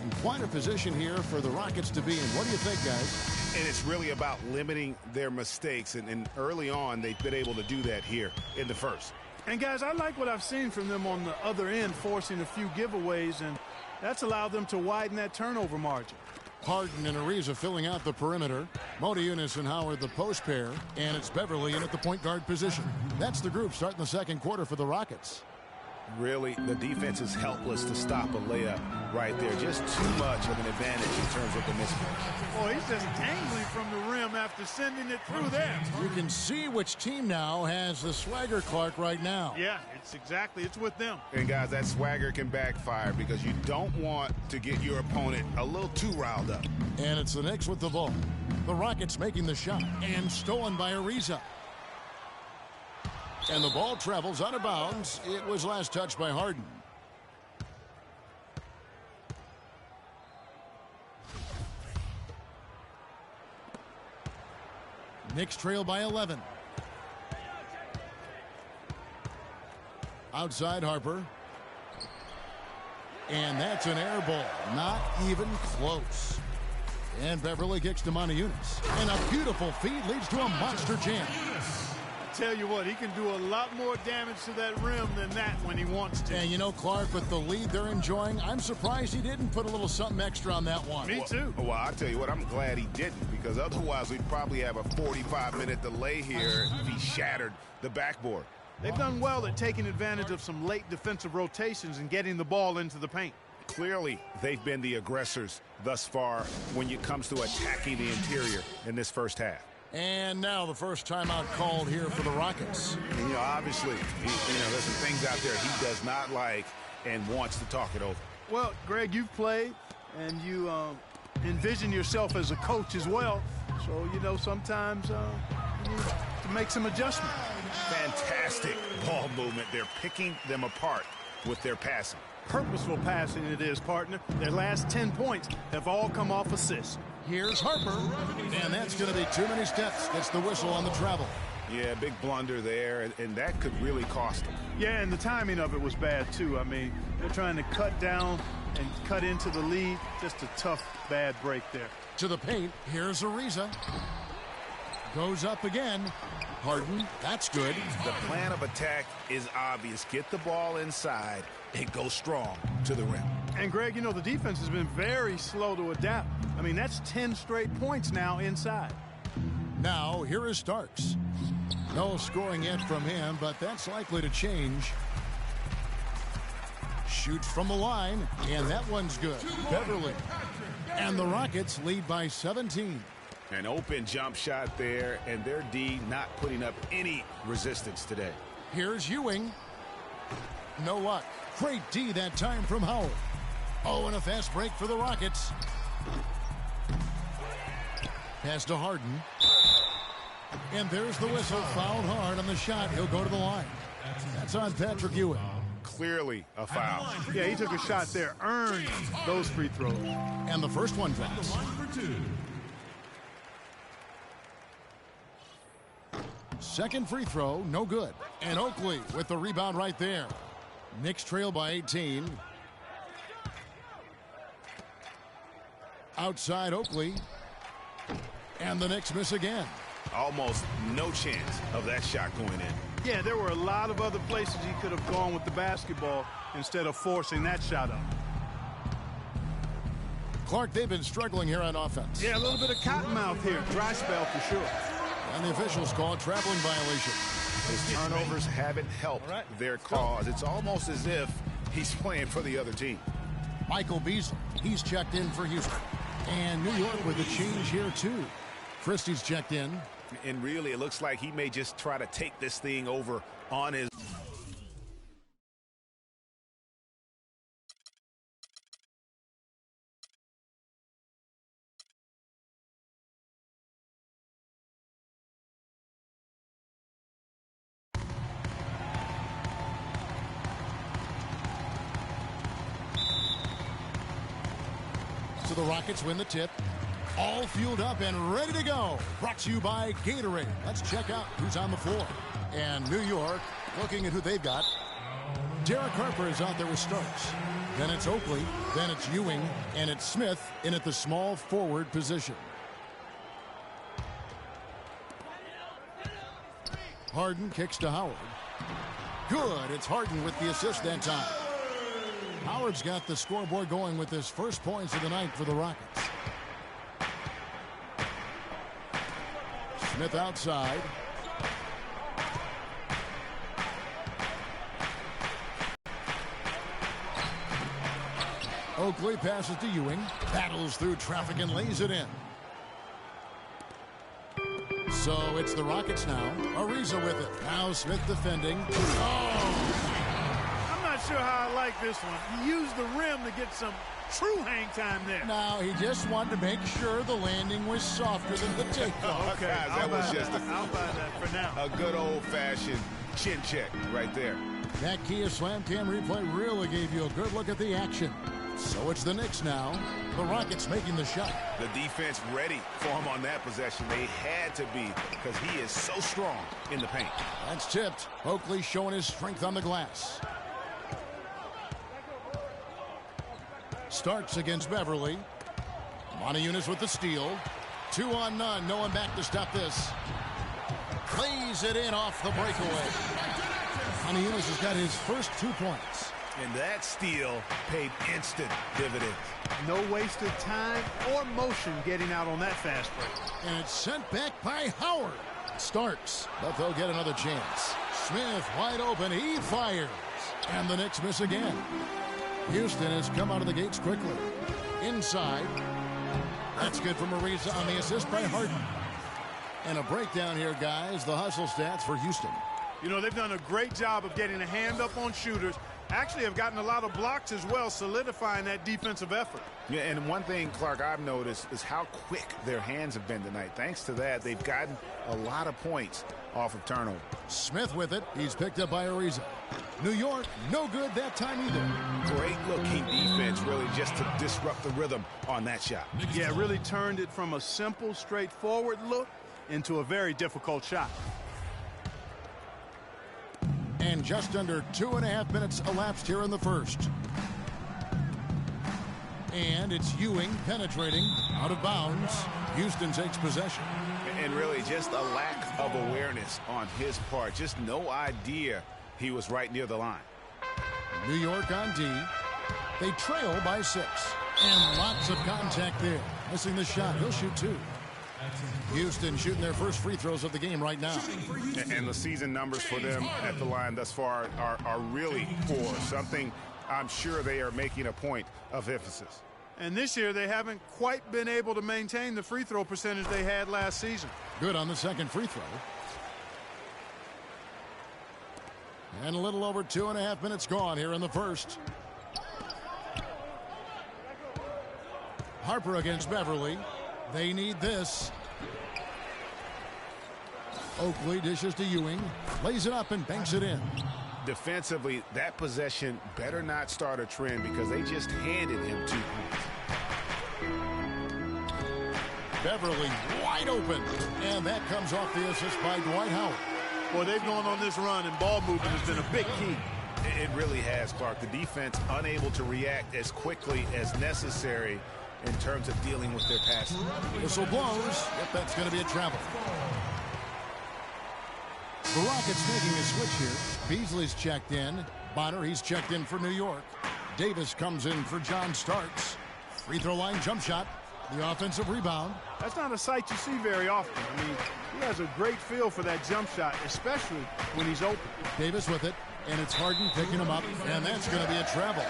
In quite a position here for the Rockets to be in. What do you think, guys? And it's really about limiting their mistakes, and early on, they've been able to do that here in the first. And, guys, I like what I've seen from them on the other end, forcing a few giveaways, and that's allowed them to widen that turnover margin. Harden and Ariza filling out the perimeter. Modiunas and Howard the post pair. And it's Beverley in at the point guard position. That's the group starting the second quarter for the Rockets. Really, the defense is helpless to stop a layup right there. Just too much of an advantage in terms of the mismatch. Oh, he's just dangling from the rim after sending it through there. You can see which team now has the swagger, Clark, right now. Yeah, it's with them. And guys, that swagger can backfire because you don't want to get your opponent a little too riled up. And it's the Knicks with the ball. The Rockets making the shot and stolen by Ariza. And the ball travels out of bounds. It was last touched by Harden. Knicks trail by 11. Outside Harper. And that's an air ball. Not even close. And Beverly kicks to Montejunas. And a beautiful feed leads to a monster jam. Tell you what, he can do a lot more damage to that rim than that when he wants to. And you know, Clark, with the lead they're enjoying, I'm surprised he didn't put a little something extra on that one. Me too. Well, I'll tell you what, I'm glad he didn't, because otherwise we'd probably have a 45-minute delay here if he shattered the backboard. They've done well at taking advantage of some late defensive rotations and getting the ball into the paint. Clearly, they've been the aggressors thus far when it comes to attacking the interior in this first half. And now the first timeout called here for the Rockets. And, you know, obviously, there's some things out there he does not like and wants to talk it over. Well, Greg, you've played, and you envision yourself as a coach as well. So, you know, sometimes you need to make some adjustments. Fantastic ball movement. They're picking them apart with their passing. Purposeful passing it is, partner. Their last 10 points have all come off assists. Here's Harper, and that's going to be too many steps. Gets the whistle on the travel. Yeah, big blunder there, and that could really cost them. Yeah, and the timing of it was bad, too. I mean, they're trying to cut down and cut into the lead. Just a tough, bad break there. To the paint, here's Ariza. Goes up again. Harden, that's good. The plan of attack is obvious. Get the ball inside and go strong to the rim. And, Greg, you know, the defense has been very slow to adapt. I mean, that's 10 straight points now inside. Now, here is Starks. No scoring yet from him, but that's likely to change. Shoots from the line, and that one's good. Beverly. And the Rockets lead by 17. An open jump shot there, and their D not putting up any resistance today. Here's Ewing. No luck. Great D that time from Howard. Oh, and a fast break for the Rockets. Pass to Harden. And there's the whistle. Fouled hard on the shot. He'll go to the line. That's on Patrick Ewing. Clearly a foul. Yeah, he took a shot there. Earned those free throws. And the first one drops. Second free throw, no good. And Oakley with the rebound right there. Knicks trail by 18. Outside Oakley. And the Knicks miss again. Almost no chance of that shot going in. Yeah, there were a lot of other places he could have gone with the basketball instead of forcing that shot up. Clark, they've been struggling here on offense. Yeah, a little bit of cottonmouth here. Dry spell for sure. And the officials call a traveling violation. His turnovers haven't helped their cause. It's almost as if he's playing for the other team. Michael Beasley, he's checked in for Houston. And New York with a change here, too. Christie's checked in. And really, it looks like he may just try to take this thing over on his... So the Rockets win the tip. All fueled up and ready to go. Brought to you by Gatorade. Let's check out who's on the floor. And New York, looking at who they've got. Derek Harper is out there with Starks. Then it's Oakley. Then it's Ewing. And it's Smith in at the small forward position. Harden kicks to Howard. Good. It's Harden with the assist that time. Howard's got the scoreboard going with his first points of the night for the Rockets. Smith outside. Oakley passes to Ewing. Battles through traffic and lays it in. So it's the Rockets now. Ariza with it. Now Smith defending. I'm not sure how I like this one. He used the rim to get some true hang time there. Now he just wanted to make sure the landing was softer than the takeoff. Okay, Guys, that was just I'll buy that for now. a good old-fashioned chin check right there. That Kia Slam Cam replay really gave you a good look at the action. So it's the Knicks now. The Rockets making the shot. The defense ready for him on that possession. They had to be because he is so strong in the paint. That's tipped. Oakley showing his strength on the glass. Starks against Beverly. Montejunas with the steal. 2 on none. No one back to stop this. Plays it in off the breakaway. Montejunas has got his first 2 points. And that steal paid instant dividends. No wasted time or motion getting out on that fast break. And it's sent back by Howard. Starks, but they'll get another chance. Smith wide open. He fires. And the Knicks miss again. Houston has come out of the gates quickly. Inside. That's good from Ariza on the assist by Harden. And a breakdown here, guys. The hustle stats for Houston. You know, they've done a great job of getting a hand up on shooters. Actually have gotten a lot of blocks as well, solidifying that defensive effort. Yeah, and one thing, Clark, I've noticed is how quick their hands have been tonight. Thanks to that, they've gotten a lot of points off of turnover. Smith with it. He's picked up by Ariza. New York, no good that time either. Great looking defense, really, just to disrupt the rhythm on that shot. Yeah, really turned it from a simple, straightforward look into a very difficult shot. And just under 2.5 minutes elapsed here in the first. And it's Ewing penetrating out of bounds. Houston takes possession. And really just a lack of awareness on his part. Just no idea he was right near the line. New York on D. They trail by 6. And lots of contact there. Missing the shot. He'll shoot 2. Houston shooting their first free throws of the game right now. And the season numbers for them at the line thus far are really poor. Something I'm sure they are making a point of emphasis. And this year they haven't quite been able to maintain the free throw percentage they had last season. Good on the second free throw. And a little over 2.5 minutes gone here in the first. Harper against Beverly. They need this. Oakley dishes to Ewing. Lays it up and banks it in. Defensively, that possession better not start a trend because they just handed him 2 points. Beverly wide open. And that comes off the assist by Dwight Howard. Boy, they've gone on this run, and ball movement has been a big key. It really has, Clark. The defense unable to react as quickly as necessary in terms of dealing with their passes. Whistle blows. Yep, that's going to be a travel. The Rockets making a switch here. Beasley's checked in. Bonner, he's checked in for New York. Davis comes in for John Starks. Free throw line jump shot. The offensive rebound. That's not a sight you see very often. I mean, he has a great feel for that jump shot, especially when he's open. Davis with it, and it's Harden picking him up, and that's going to be a travel.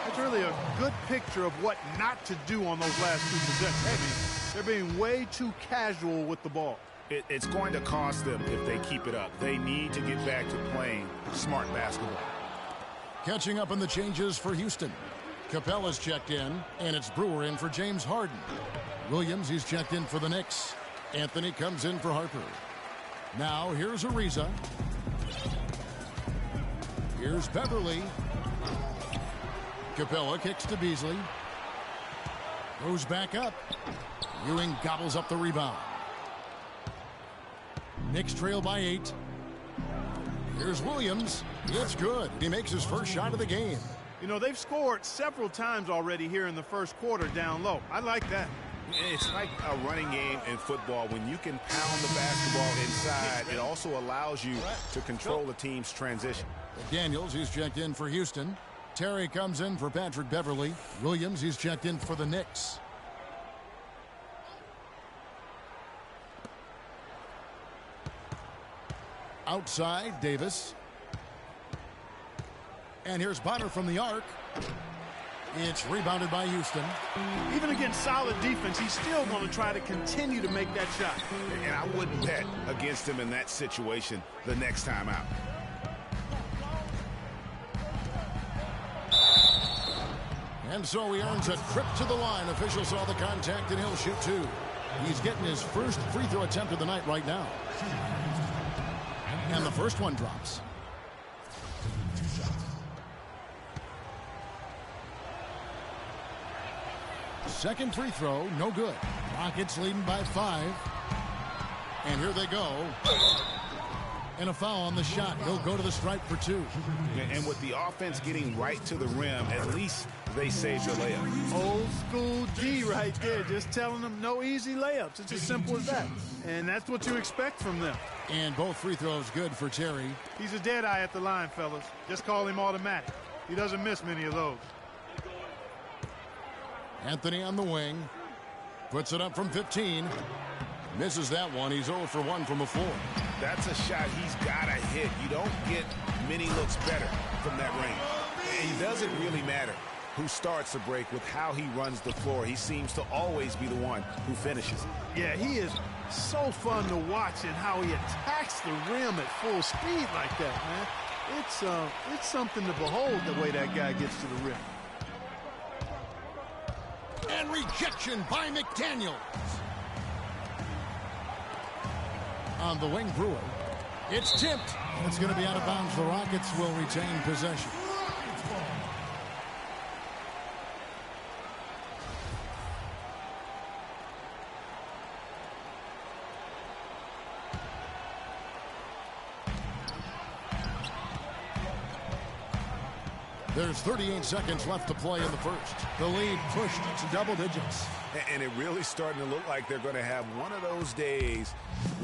It's really a good picture of what not to do on those last 2 possessions. I mean, they're being way too casual with the ball. It's going to cost them if they keep it up. They need to get back to playing smart basketball. Catching up on the changes for Houston. Capella's checked in, and it's Brewer in for James Harden. Williams, he's checked in for the Knicks. Anthony comes in for Harper. Now, here's Ariza. Here's Beverly. Capella kicks to Beasley. Goes back up. Ewing gobbles up the rebound. Knicks trail by 8. Here's Williams. It's good. He makes his first shot of the game. You know, they've scored several times already here in the first quarter down low. I like that. It's like a running game in football. When you can pound the basketball inside, it also allows you to control the team's transition. Daniels, he's checked in for Houston. Terry comes in for Patrick Beverly. Williams, he's checked in for the Knicks. Outside, Davis. And here's Bonner from the arc. It's rebounded by Houston. Even against solid defense, he's still going to try to continue to make that shot. And I wouldn't bet against him in that situation the next time out. And so he earns a trip to the line. Officials saw the contact, and he'll shoot two. He's getting his first free throw attempt of the night right now. And the first one drops. Second free throw, no good. Rockets leading by 5. And here they go. And a foul on the shot. He'll go to the stripe for 2. And with the offense getting right to the rim, at least they saved the layup. Old school D right there, just telling them no easy layups. It's as simple as that. And that's what you expect from them. And both free throws good for Terry. He's a dead eye at the line, fellas. Just call him automatic. He doesn't miss many of those. Anthony on the wing. Puts it up from 15. Misses that one. He's 0 for 1 from the floor. That's a shot he's got to hit. You don't get many looks better from that range. And it doesn't really matter who starts the break with how he runs the floor. He seems to always be the one who finishes it. Yeah, he is so fun to watch and how he attacks the rim at full speed like that, man. It's something to behold the way that guy gets to the rim. And rejection by McDaniels. On the wing, Brewer. It's tipped. It's going to be out of bounds. The Rockets will retain possession. There's 38 seconds left to play in the first. The lead pushed to double digits. And it really starting to look like they're going to have one of those days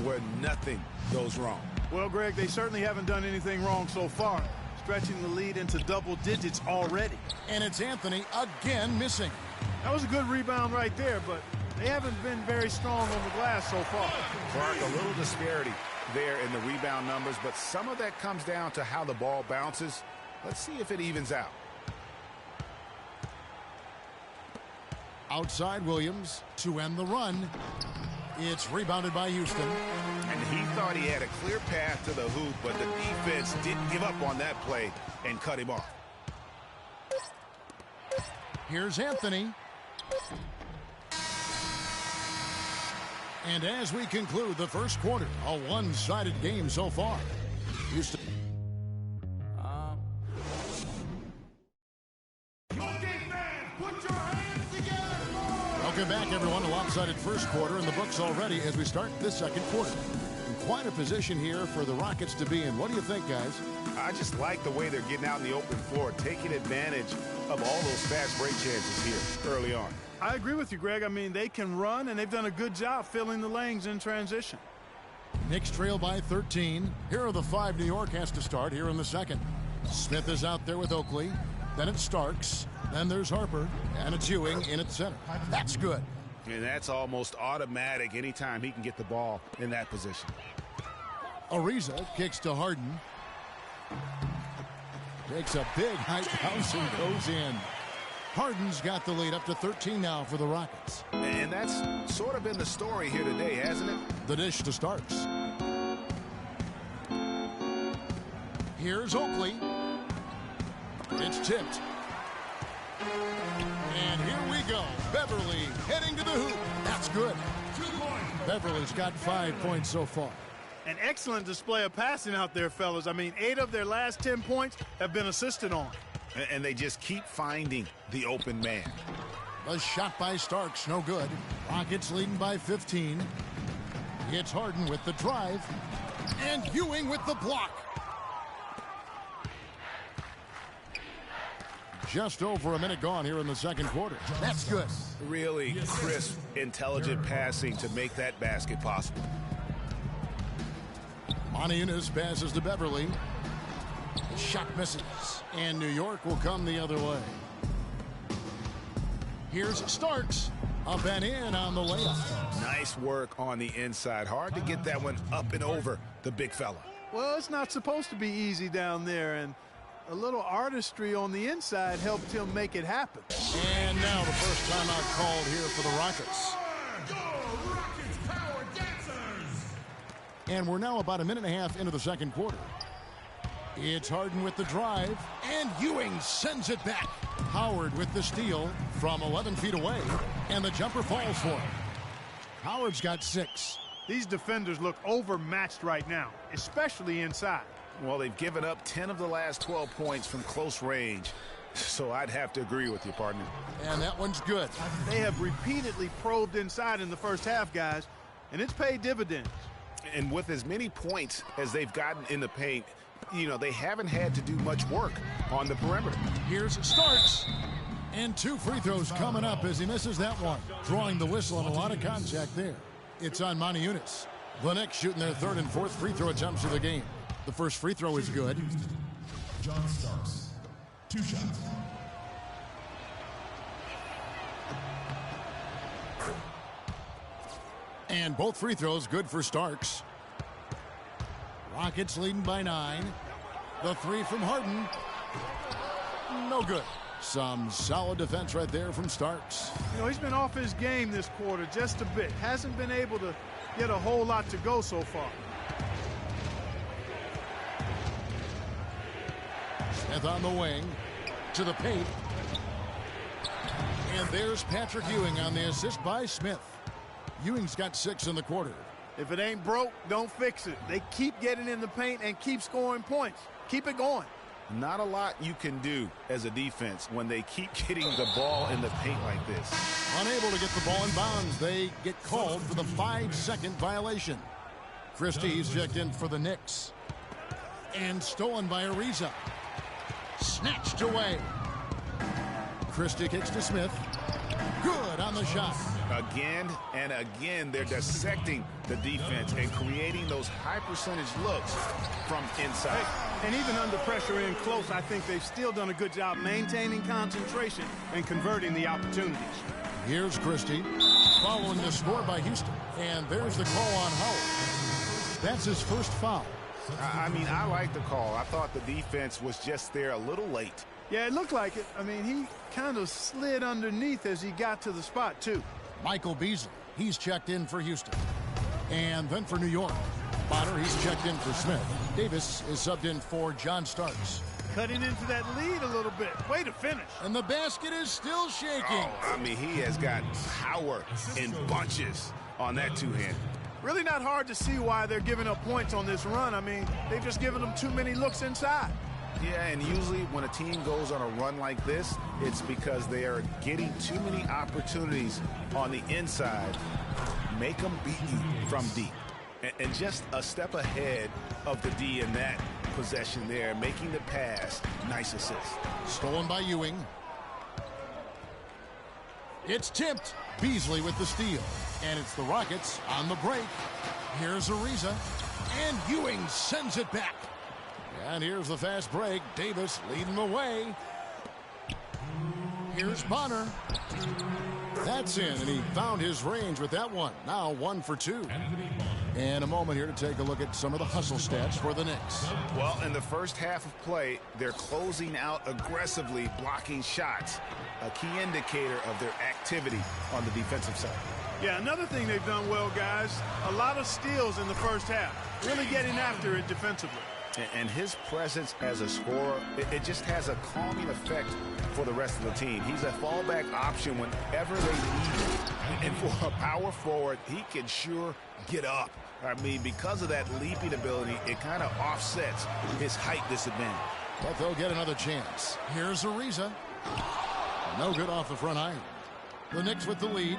where nothing goes wrong. Well, Greg, they certainly haven't done anything wrong so far. Stretching the lead into double digits already. And it's Anthony again missing. That was a good rebound right there, but they haven't been very strong on the glass so far. Clark, a little disparity there in the rebound numbers, but some of that comes down to how the ball bounces. Let's see if it evens out. Outside Williams to end the run. It's rebounded by Houston. And he thought he had a clear path to the hoop, but the defense didn't give up on that play and cut him off. Here's Anthony. And as we conclude the first quarter, a one-sided game so far. Houston. Welcome back, everyone. A lopsided first quarter in the books already as we start this second quarter. In quite a position here for the Rockets to be in. What do you think, guys? I just like the way they're getting out in the open floor, taking advantage of all those fast break chances here early on. I agree with you, Greg. I mean, they can run, and they've done a good job filling the lanes in transition. Knicks trail by 13. Here are the 5 New York has to start here in the second. Smith is out there with Oakley. Then it's Starks. Then there's Harper. And it's Ewing in at center. That's good. And that's almost automatic anytime he can get the ball in that position. Ariza kicks to Harden. Takes a big height bounce and goes in. Harden's got the lead up to 13 now for the Rockets. And that's sort of been the story here today, hasn't it? The dish to Starks. Here's Oakley. It's tipped. And here we go. Beverly heading to the hoop. That's good. Beverly's got 5 points so far. An excellent display of passing out there, fellas. I mean, 8 of their last 10 points have been assisted on. And they just keep finding the open man. The shot by Starks, no good. Rockets leading by 15. It's Harden with the drive. And Ewing with the block. Just over a minute gone here in the second quarter. That's good. Really crisp, intelligent passing to make that basket possible. Moniunas passes to Beverly. The shot misses. And New York will come the other way. Here's Starks. Up and in on the layup. Nice work on the inside. Hard to get that one up and over the big fella. Well, it's not supposed to be easy down there, and A little artistry on the inside helped him make it happen. And now the first timeout called here for the Rockets. Go Rockets Power Dancers! And we're now about a minute and a half into the second quarter. It's Harden with the drive, and Ewing sends it back. Howard with the steal from 11 feet away, and the jumper falls for him. Howard's got 6. These defenders look overmatched right now, especially inside. Well, they've given up 10 of the last 12 points from close range, so I'd have to agree with you, partner. And that one's good. They have repeatedly probed inside in the first half, guys, and it's paid dividends. And with as many points as they've gotten in the paint, you know, they haven't had to do much work on the perimeter. Here's Starks. And 2 free throws coming up as he misses that one. Drawing the whistle on a lot of contact there. It's on Monte The Knicks shooting their 3rd and 4th free throw attempts of the game. The first free throw is good. John Starks, 2 shots. And both free throws good for Starks. Rockets leading by 9. The 3 from Harden. No good. Some solid defense right there from Starks. You know, he's been off his game this quarter just a bit. Hasn't been able to get a whole lot to go so far. Smith on the wing. To the paint. And there's Patrick Ewing on the assist by Smith. Ewing's got 6 in the quarter. If it ain't broke, don't fix it. They keep getting in the paint and keep scoring points. Keep it going. Not a lot you can do as a defense when they keep getting the ball in the paint like this. Unable to get the ball in bounds. They get called for the 5-second violation. Christie's checked in for the Knicks. And stolen by Ariza. Snatched away. Christie kicks to Smith. Good on the shot. Again and again, they're dissecting the defense and creating those high percentage looks from inside. And even under pressure in close, I think they've still done a good job maintaining concentration and converting the opportunities. Here's Christie following the score by Houston. And there's the call on Howard. That's his first foul. I mean, I like the call. I thought the defense was just there a little late. Yeah, it looked like it. I mean, he kind of slid underneath as he got to the spot, too. Michael Beasley, he's checked in for Houston. And then for New York, Bonner, he's checked in for Smith. Davis is subbed in for John Starks. Cutting into that lead a little bit. Way to finish. And the basket is still shaking. Oh, I mean, he has got power in bunches on that two-hand. Really not hard to see why they're giving up points on this run. I mean, they've just given them too many looks inside. Yeah, and usually when a team goes on a run like this, it's because they are getting too many opportunities on the inside. Make them beat you from deep. And just a step ahead of the D in that possession there, making the pass. Nice assist. Stolen by Ewing. It's tipped. Beasley with the steal. And it's the Rockets on the break. Here's Ariza. And Ewing sends it back. And here's the fast break. Davis leading the way. Here's Bonner. That's in, and he found his range with that one. Now 1 for 2. And a moment here to take a look at some of the hustle stats for the Knicks. Well, in the first half of play, they're closing out aggressively, blocking shots. A key indicator of their activity on the defensive side. Yeah, another thing they've done well, guys, a lot of steals in the first half. Really getting after it defensively. And his presence as a scorer, it just has a calming effect for the rest of the team. He's a fallback option whenever they need him. And for a power forward, he can sure get up. I mean, because of that leaping ability, it kind of offsets his height disadvantage. But they'll get another chance. Here's Ariza. No good off the front iron. The Knicks with the lead.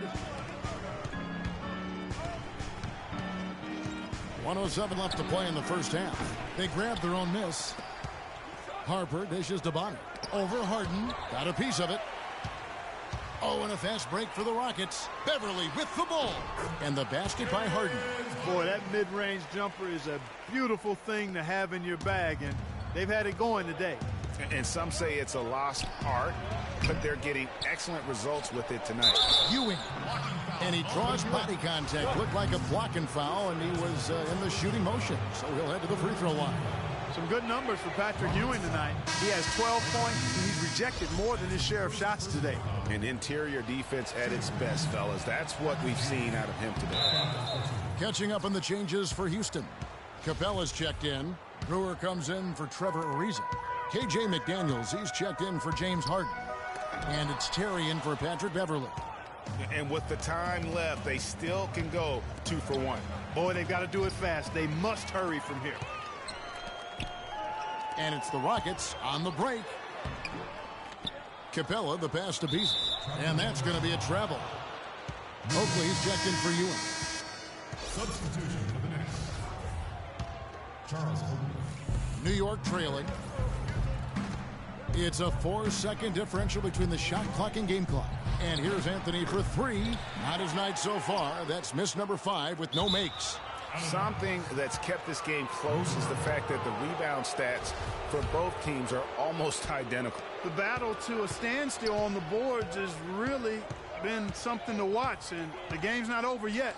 1:07 left to play in the first half. They grabbed their own miss. Harper dishes to Bonner. Over Harden. Got a piece of it. Oh, and a fast break for the Rockets. Beverly with the ball. And the basket by Harden. Boy, that mid-range jumper is a beautiful thing to have in your bag, and they've had it going today. And some say it's a lost art, but they're getting excellent results with it tonight. Ewing. And he draws body contact. Looked like a blocking foul, and he was in the shooting motion. So he'll head to the free throw line. Some good numbers for Patrick Ewing tonight. He has 12 points, and he's rejected more than his share of shots today. An interior defense at its best, fellas. That's what we've seen out of him today. Catching up on the changes for Houston. Capella's checked in. Brewer comes in for Trevor Ariza. KJ McDaniels, he's checked in for James Harden. And it's Terry in for Patrick Beverly. And with the time left, they still can go 2 for 1. Boy, they've got to do it fast. They must hurry from here. And it's the Rockets on the break. Capella, the pass to Beasley. And that's going to be a travel. Oakley's checked in for Ewing. Substitution for the next. Charles Oakley. New York trailing. It's a 4-second differential between the shot clock and game clock. And here's Anthony for 3. Not his night so far. That's miss number 5 with no makes. Something that's kept this game close is the fact that the rebound stats for both teams are almost identical. The battle to a standstill on the boards has really been something to watch, and the game's not over yet.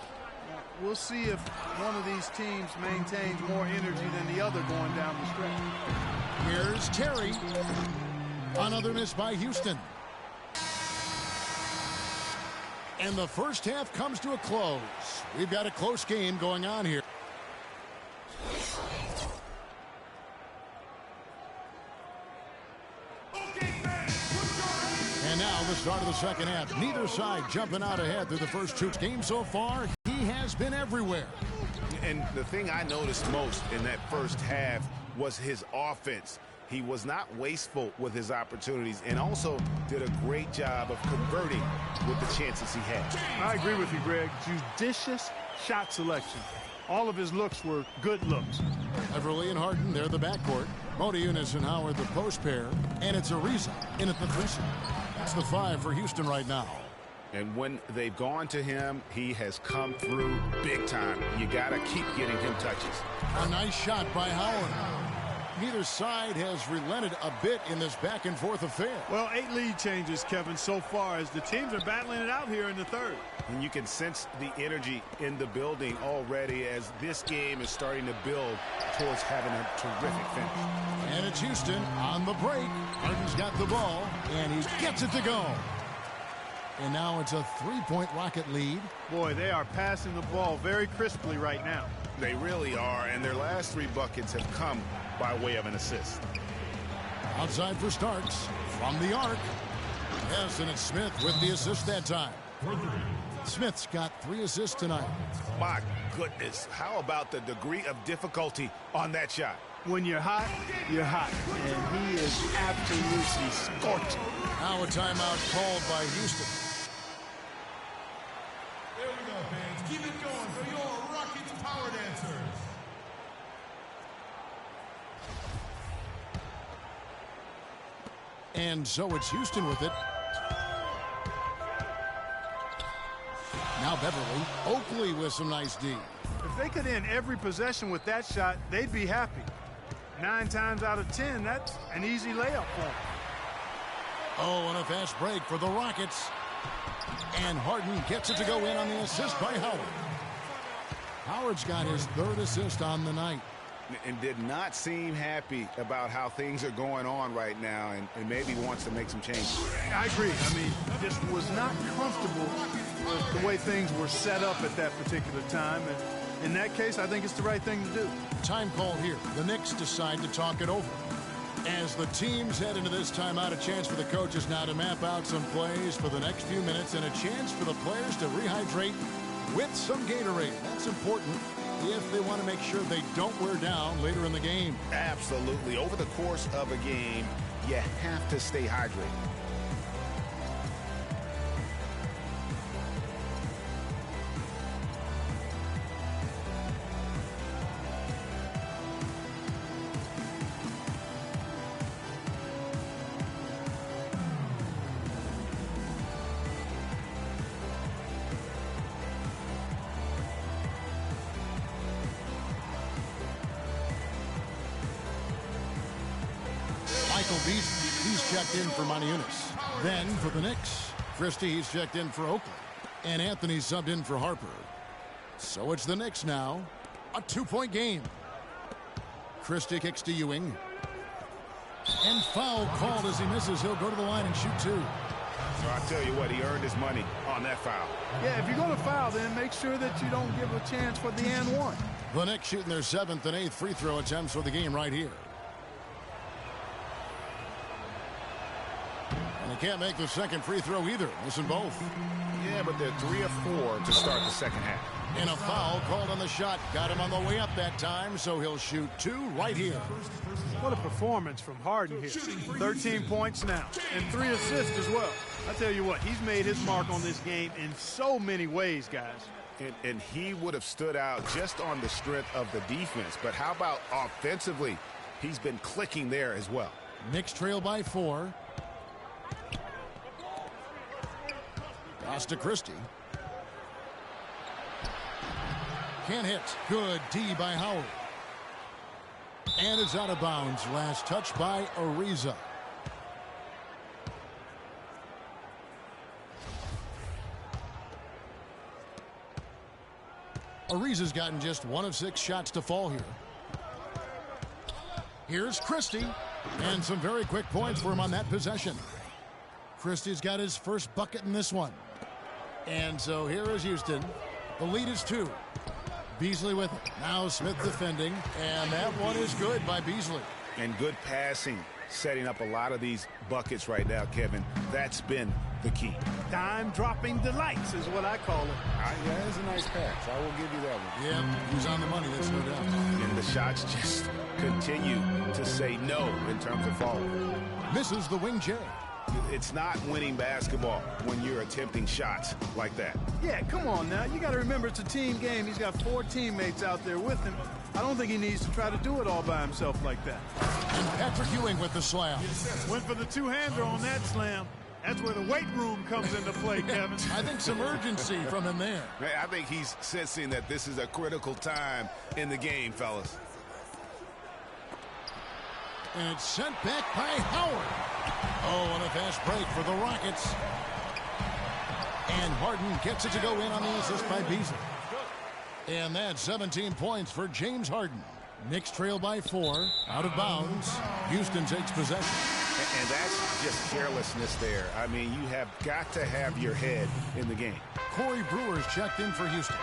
We'll see if one of these teams maintains more energy than the other going down the stretch. Here's Terry. Another miss by Houston. And the first half comes to a close. We've got a close game going on here. And now the start of the second half. Neither side jumping out ahead through the first 2 games so far. He has been everywhere. And the thing I noticed most in that first half was his offense. He was not wasteful with his opportunities and also did a great job of converting with the chances he had. I agree with you, Greg. Judicious shot selection. All of his looks were good looks. Beverly and Harden, they're the backcourt. Modiunas and Howard, the post pair. And it's Ariza in at the 3. That's the 5 for Houston right now. And when they've gone to him, he has come through big time. You got to keep getting him touches. A nice shot by Howard. Neither side has relented a bit in this back-and-forth affair. Well, 8 lead changes, Kevin, so far as the teams are battling it out here in the third. And you can sense the energy in the building already as this game is starting to build towards having a terrific finish. And it's Houston on the break. Harden's got the ball, and he gets it to go. And now it's a 3-point Rocket lead. Boy, they are passing the ball very crisply right now. They really are, and their last 3 buckets have come by way of an assist. Outside for Starks from the arc. Yes, and it's Smith with the assist that time. Smith's got 3 assists tonight. My goodness, how about the degree of difficulty on that shot? When you're hot, you're hot. And he is absolutely scorching. Now a timeout called by Houston. There we go, fans. Keep it going for your Rockets Power Dancers. And so it's Houston with it. Now Beverly. Oakley with some nice D. If they could end every possession with that shot, they'd be happy. 9 times out of 10, that's an easy layup for them. Oh, and a fast break for the Rockets. And Harden gets it to go in on the assist by Howard. Howard's got his 3rd assist on the night. And did not seem happy about how things are going on right now and maybe wants to make some changes. I agree. I mean, just was not comfortable with the way things were set up at that particular time. And in that case, I think it's the right thing to do. Time call here. The Knicks decide to talk it over. As the teams head into this timeout, a chance for the coaches now to map out some plays for the next few minutes and a chance for the players to rehydrate with some Gatorade. That's important if they want to make sure they don't wear down later in the game. Absolutely. Over the course of a game, you have to stay hydrated. Michael Beasley, he's checked in for Modiunas. Then for the Knicks, Christie, he's checked in for Oakley. And Anthony subbed in for Harper. So it's the Knicks now. A 2-point game. Christie kicks to Ewing. And foul called as he misses. He'll go to the line and shoot 2. So I tell you what, he earned his money on that foul. Yeah, if you're going to foul, then make sure that you don't give a chance for the and one. The Knicks shooting their 7th and 8th free throw attempts for the game right here. And they can't make the second free throw either. Missing both. Yeah, but they're 3 of 4 to start the second half. And a foul called on the shot. Got him on the way up that time, so he'll shoot 2 right here. What a performance from Harden here. 13 points now and 3 assists as well. I tell you what, he's made his mark on this game in so many ways, guys. And he would have stood out just on the strength of the defense. But how about offensively? He's been clicking there as well. Knicks trail by 4. Pass to Christie. Can't hit. Good D by Howard. And it's out of bounds. Last touch by Ariza. Ariza's gotten just 1 of 6 shots to fall here. Here's Christie. And some very quick points for him on that possession. Christie's got his first bucket in this one. And so here is Houston. The lead is 2. Beasley with it. Now Smith defending. And that one is good by Beasley. And good passing, setting up a lot of these buckets right now, Kevin. That's been the key. Dime-dropping delights is what I call it. Yeah, that's a nice pass. I will give you that one. Yeah, he's on the money, that's no doubt. And the shots just continue to say no in terms of falling. Misses the wing J. It's not winning basketball when you're attempting shots like that. Yeah, come on now. You got to remember it's a team game. He's got 4 teammates out there with him. I don't think he needs to try to do it all by himself like that. And Patrick Ewing with the slam. Went for the two-hander on that slam. That's where the weight room comes into play, Kevin. I think some urgency from him there. I think he's sensing that this is a critical time in the game, fellas. And it's sent back by Howard. Oh, and a fast break for the Rockets. And Harden gets it to go in on the assist by Beasley. And that's 17 points for James Harden. Knicks trail by 4. Out of bounds. Houston takes possession. And that's just carelessness there. I mean, you have got to have your head in the game. Corey Brewer's checked in for Houston.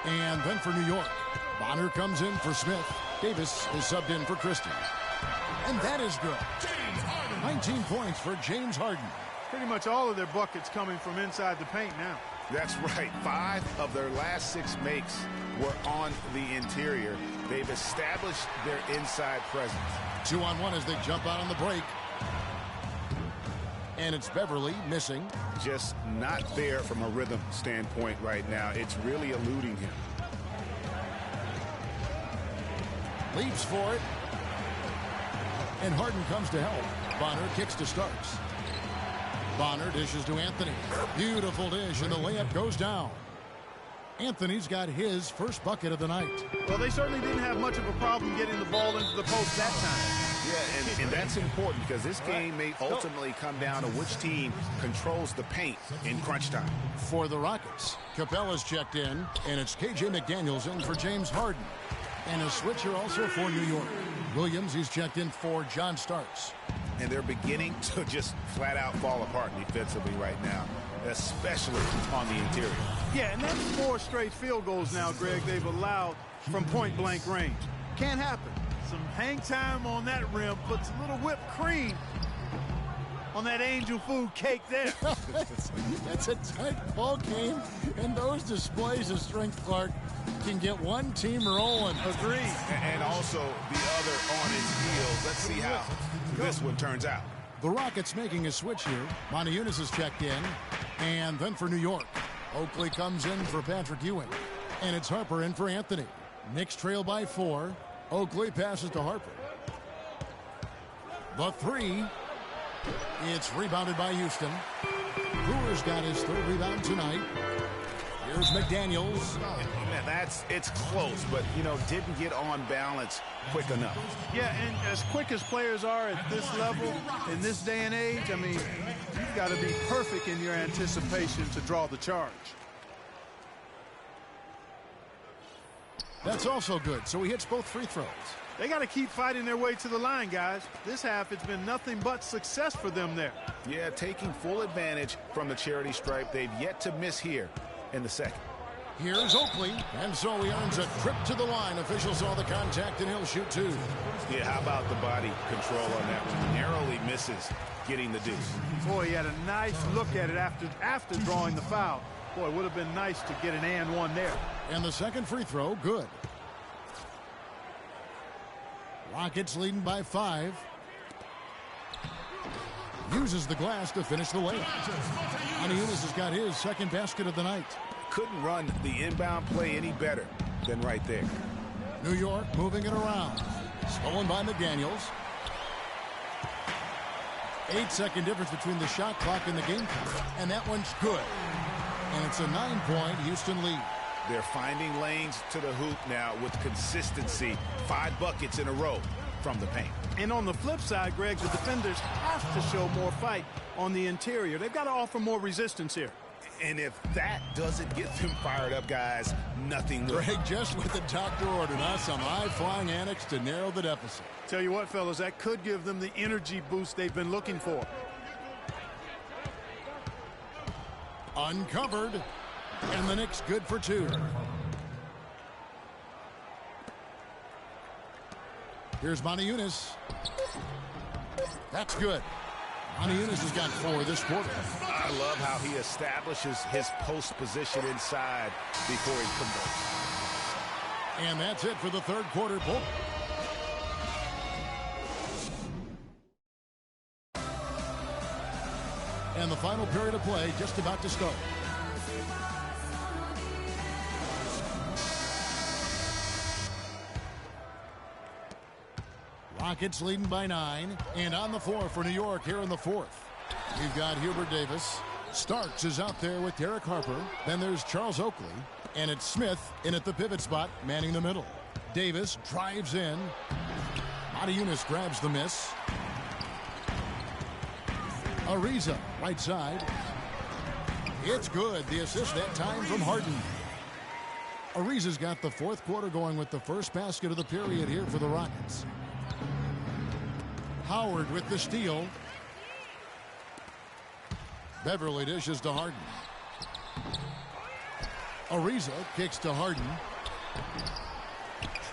And then for New York. Bonner comes in for Smith. Davis is subbed in for Christie. And that is good. 19 points for James Harden. Pretty much all of their buckets coming from inside the paint now. That's right. 5 of their last 6 makes were on the interior. They've established their inside presence. 2-on-1 as they jump out on the break. And it's Beverly missing. Just not there from a rhythm standpoint right now. It's really eluding him. Leaps for it. And Harden comes to help. Bonner kicks to Starks. Bonner dishes to Anthony. Beautiful dish, and the layup goes down. Anthony's got his first bucket of the night. Well, they certainly didn't have much of a problem getting the ball into the post that time. Yeah, and that's important because this game may ultimately come down to which team controls the paint in crunch time. For the Rockets, Capella's checked in, and it's KJ McDaniels in for James Harden. And a switcher also for New York. Williams, he's checked in for John Starks. And they're beginning to just flat out fall apart defensively right now, especially on the interior. Yeah, and that's 4 straight field goals now, Greg, they've allowed from point-blank range. Can't happen. Some hang time on that rim puts a little whipped cream on that angel food cake there. It's a tight ball game, and those displays of strength, Clark, can get one team rolling. Agreed. And also the other on its heels. Let's see how this one turns out. The Rockets making a switch here. Moniunas is checked in. And then for New York, Oakley comes in for Patrick Ewing. And it's Harper in for Anthony. Knicks trail by 4. Oakley passes to Harper. The 3. It's rebounded by Houston. Brewer's got his 3rd rebound tonight. Here's McDaniels. Man, it's close, but, didn't get on balance quick enough. Yeah, and as quick as players are at this level, in this day and age, I mean, you've got to be perfect in your anticipation to draw the charge. That's also good, so he hits both free throws. They got to keep fighting their way to the line, guys. This half, it's been nothing but success for them there. Yeah, taking full advantage from the charity stripe. They've yet to miss here in the second. Here's Oakley, and so he earns a trip to the line. Officials saw the contact, and he'll shoot two. Yeah, how about the body control on that one? Narrowly misses getting the deuce. Boy, he had a nice look at it after drawing the foul. Boy, it would have been nice to get an and one there. And the second free throw, good. Rockets leading by 5. Uses the glass to finish the layup. Maniunas has got his second basket of the night. Couldn't run the inbound play any better than right there. New York moving it around. Stolen by McDaniels. 8-second difference between the shot clock and the game clock. And that one's good. And it's a 9-point Houston lead. They're finding lanes to the hoop now with consistency. 5 buckets in a row from the paint. And on the flip side, Greg, the defenders have to show more fight on the interior. They've got to offer more resistance here. And if that doesn't get them fired up, guys, nothing will. Greg, just what the doctor ordered, huh? Some high-flying antics to narrow the deficit. Tell you what, fellas, that could give them the energy boost they've been looking for. Uncovered. And the Knicks good for 2. Here's Maniunas. That's good. Maniunas has got 4 this quarter. I love how he establishes his post position inside before he converts. And that's it for the third quarter. And the final period of play just about to start. Rockets leading by 9, and on the floor for New York here in the fourth. We've got Hubert Davis. Starks is out there with Derek Harper. Then there's Charles Oakley, and it's Smith in at the pivot spot, manning the middle. Davis drives in. Maniunas grabs the miss. Ariza, right side. It's good. The assist that time from Harden. Ariza's got the fourth quarter going with the first basket of the period here for the Rockets. Howard with the steal. Beverly dishes to Harden. Ariza kicks to Harden.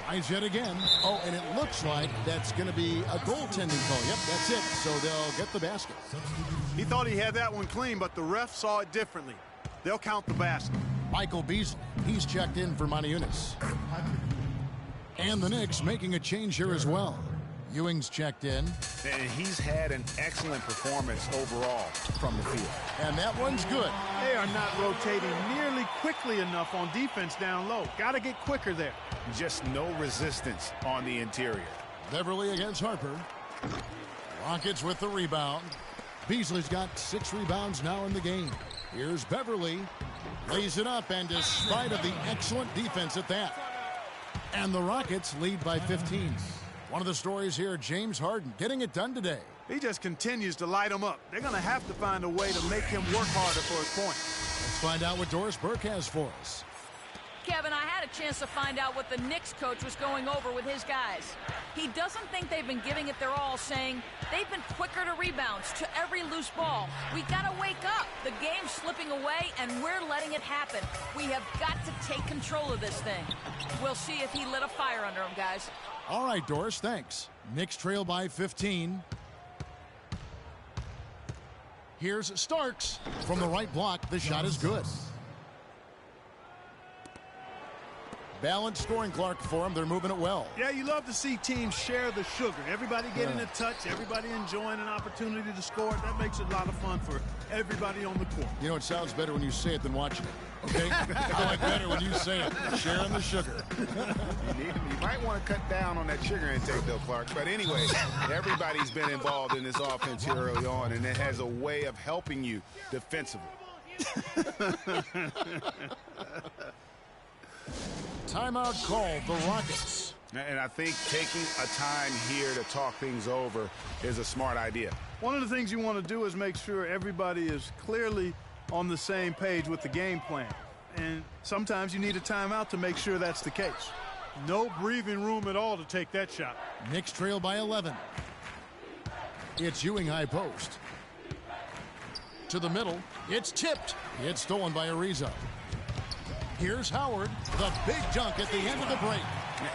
Tries yet again. Oh, and it looks like that's going to be a goaltending call. Yep, that's it. So they'll get the basket. He thought he had that one clean, but the ref saw it differently. They'll count the basket. Michael Beasley, he's checked in for Maniunas. And the Knicks making a change here as well. Ewing's checked in. And he's had an excellent performance overall from the field. And that one's good. They are not rotating nearly quickly enough on defense down low. Got to get quicker there. Just no resistance on the interior. Beverly against Harper. Rockets with the rebound. Beasley's got 6 rebounds now in the game. Here's Beverly. Lays it up, and despite of the excellent defense at that. And the Rockets lead by 15. One of the stories here, James Harden getting it done today. He just continues to light them up. They're going to have to find a way to make him work harder for his point. Let's find out what Doris Burke has for us. Kevin, I had a chance to find out what the Knicks coach was going over with his guys. He doesn't think they've been giving it their all, saying they've been quicker to rebounds, to every loose ball. We got to wake up. The game's slipping away, and we're letting it happen. We have got to take control of this thing. We'll see if he lit a fire under him, guys. All right, Doris, thanks. Knicks trail by 15. Here's Starks. From the right block, the shot is good. Balanced scoring, Clark, for them. They're moving it well. Yeah, you love to see teams share the sugar. Everybody getting a touch, everybody enjoying an opportunity to score. That makes it a lot of fun for everybody on the court. You know, it sounds better when you say it than watching it. Okay? I like better when you say it. Sharing the sugar. You might want to cut down on that sugar intake, though, Clark. But anyway, everybody's been involved in this offense here early on, and it has a way of helping you defensively. Timeout called, the Rockets. And I think taking a time here to talk things over is a smart idea. One of the things you want to do is make sure everybody is clearly on the same page with the game plan. And sometimes you need a timeout to make sure that's the case. No breathing room at all to take that shot. Knicks trail by 11. It's Ewing high post. To the middle. It's tipped. It's stolen by Ariza. Here's Howard. The big dunk at the end of the break.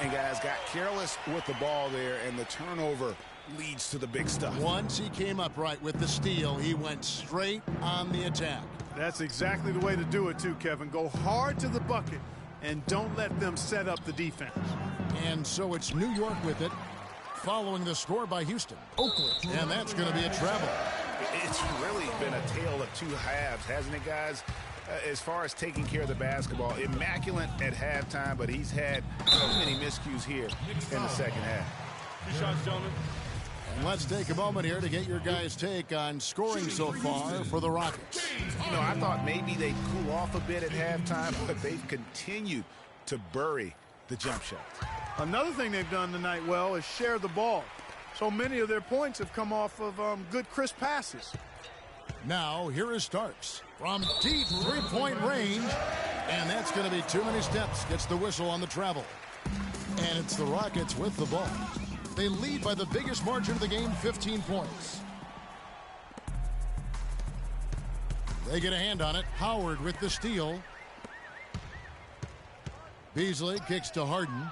And guys got careless with the ball there, and the turnover leads to the big stuff. Once he came up right with the steal, he went straight on the attack. That's exactly the way to do it too, Kevin. Go hard to the bucket and don't let them set up the defense. And so it's New York with it, following the score by Houston. Oakland, and that's going to be a travel. It's really been a tale of two halves, hasn't it, guys? As far as taking care of the basketball, immaculate at halftime, but he's had so many miscues here in the second half. 2 shots, gentlemen. And let's take a moment here to get your guys' take on scoring so far for the Rockets. You know, I thought maybe they'd cool off a bit at halftime, but they've continued to bury the jump shots. Another thing they've done tonight well is share the ball. So many of their points have come off of good, crisp passes. Now, here is Starks from deep three-point range. And that's going to be too many steps. Gets the whistle on the travel. And it's the Rockets with the ball. They lead by the biggest margin of the game, 15 points. They get a hand on it. Howard with the steal. Beasley kicks to Harden.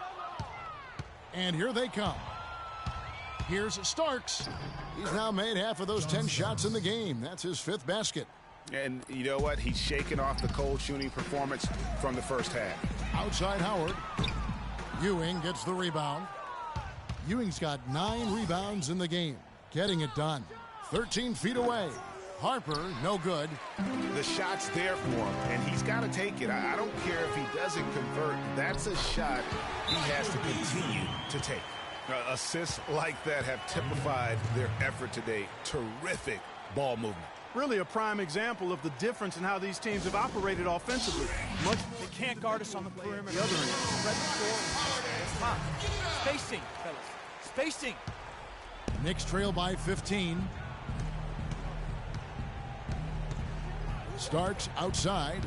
And here they come. Here's Starks. He's now made half of those 10 shots in the game. That's his 5th basket. And you know what? He's shaking off the cold shooting performance from the first half. Outside Howard. Ewing gets the rebound. Ewing's got 9 rebounds in the game. Getting it done. 13 feet away. Harper, no good. The shot's there for him, and he's got to take it. I don't care if he doesn't convert. That's a shot he has to continue to take. Assists like that have typified their effort today. Terrific ball movement. Really a prime example of the difference in how these teams have operated offensively. They can't guard us on the perimeter. The other end. Spread the floor. Come on. Spacing, fellas. Spacing. Knicks trail by 15. Starks outside.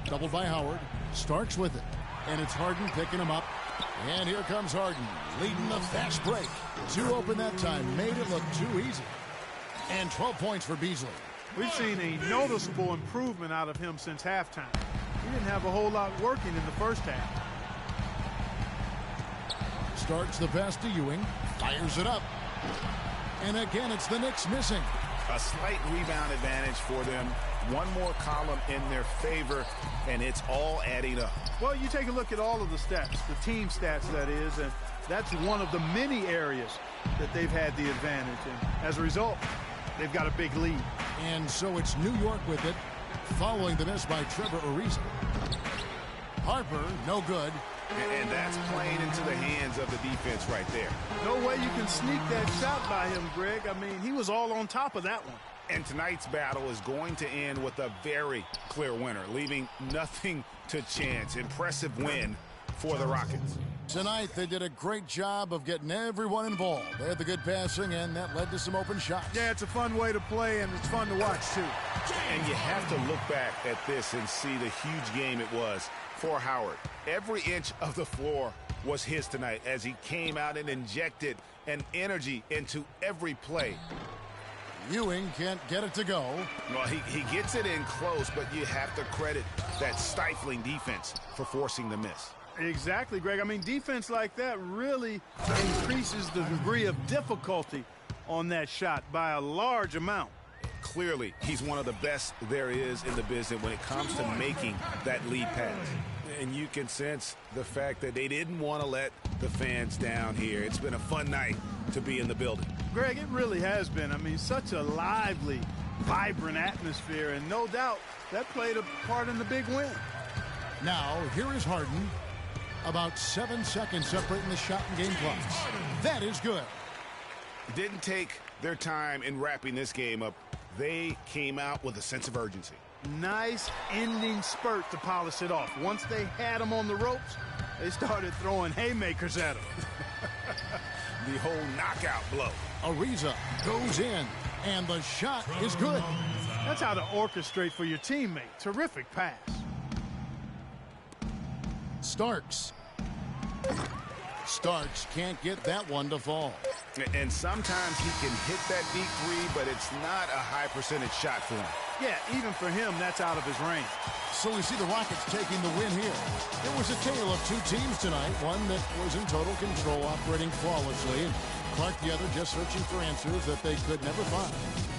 Doubled by Howard. Starks with it. And it's Harden picking him up. And here comes Harden, leading the fast break. 2 open that time, made it look too easy. And 12 points for Beasley. We've seen a noticeable improvement out of him since halftime. He didn't have a whole lot working in the first half. Starts the pass to Ewing, fires it up. And again, it's the Knicks missing. A slight rebound advantage for them. One more column in their favor, and it's all adding up. Well, you take a look at all of the stats, the team stats, that is, and that's one of the many areas that they've had the advantage. And as a result, they've got a big lead. And so it's New York with it, following the miss by Trevor Ariza. Harper, no good. And that's playing into the hands of the defense right there. No way you can sneak that shot by him, Greg. I mean, he was all on top of that one. And tonight's battle is going to end with a very clear winner, leaving nothing to chance. Impressive win for the Rockets. Tonight, they did a great job of getting everyone involved. They had the good passing, and that led to some open shots. Yeah, it's a fun way to play, and it's fun to watch, too. And you have to look back at this and see the huge game it was for Howard. Every inch of the floor was his tonight as he came out and injected an energy into every play. Ewing can't get it to go. Well, he gets it in close, but you have to credit that stifling defense for forcing the miss. Exactly, Greg. I mean, defense like that really increases the degree of difficulty on that shot by a large amount. Clearly, he's one of the best there is in the business when it comes to making that lead pass. And you can sense the fact that they didn't want to let the fans down here. It's been a fun night to be in the building. Greg, it really has been. I mean, such a lively, vibrant atmosphere, and no doubt that played a part in the big win. Now, here is Harden. About 7 seconds separating the shot and game clocks. That is good. Didn't take their time in wrapping this game up. They came out with a sense of urgency. Nice ending spurt to polish it off. Once they had him on the ropes, they started throwing haymakers at him. The whole knockout blow. Ariza goes in, and the shot is good. That's how to orchestrate for your teammate. Terrific pass. Starks. Starks can't get that one to fall. And sometimes he can hit that deep three, but it's not a high percentage shot for him. Yeah, even for him, that's out of his range. So we see the Rockets taking the win here. It was a tale of two teams tonight, one that was in total control, operating flawlessly, and Clark the other just searching for answers that they could never find.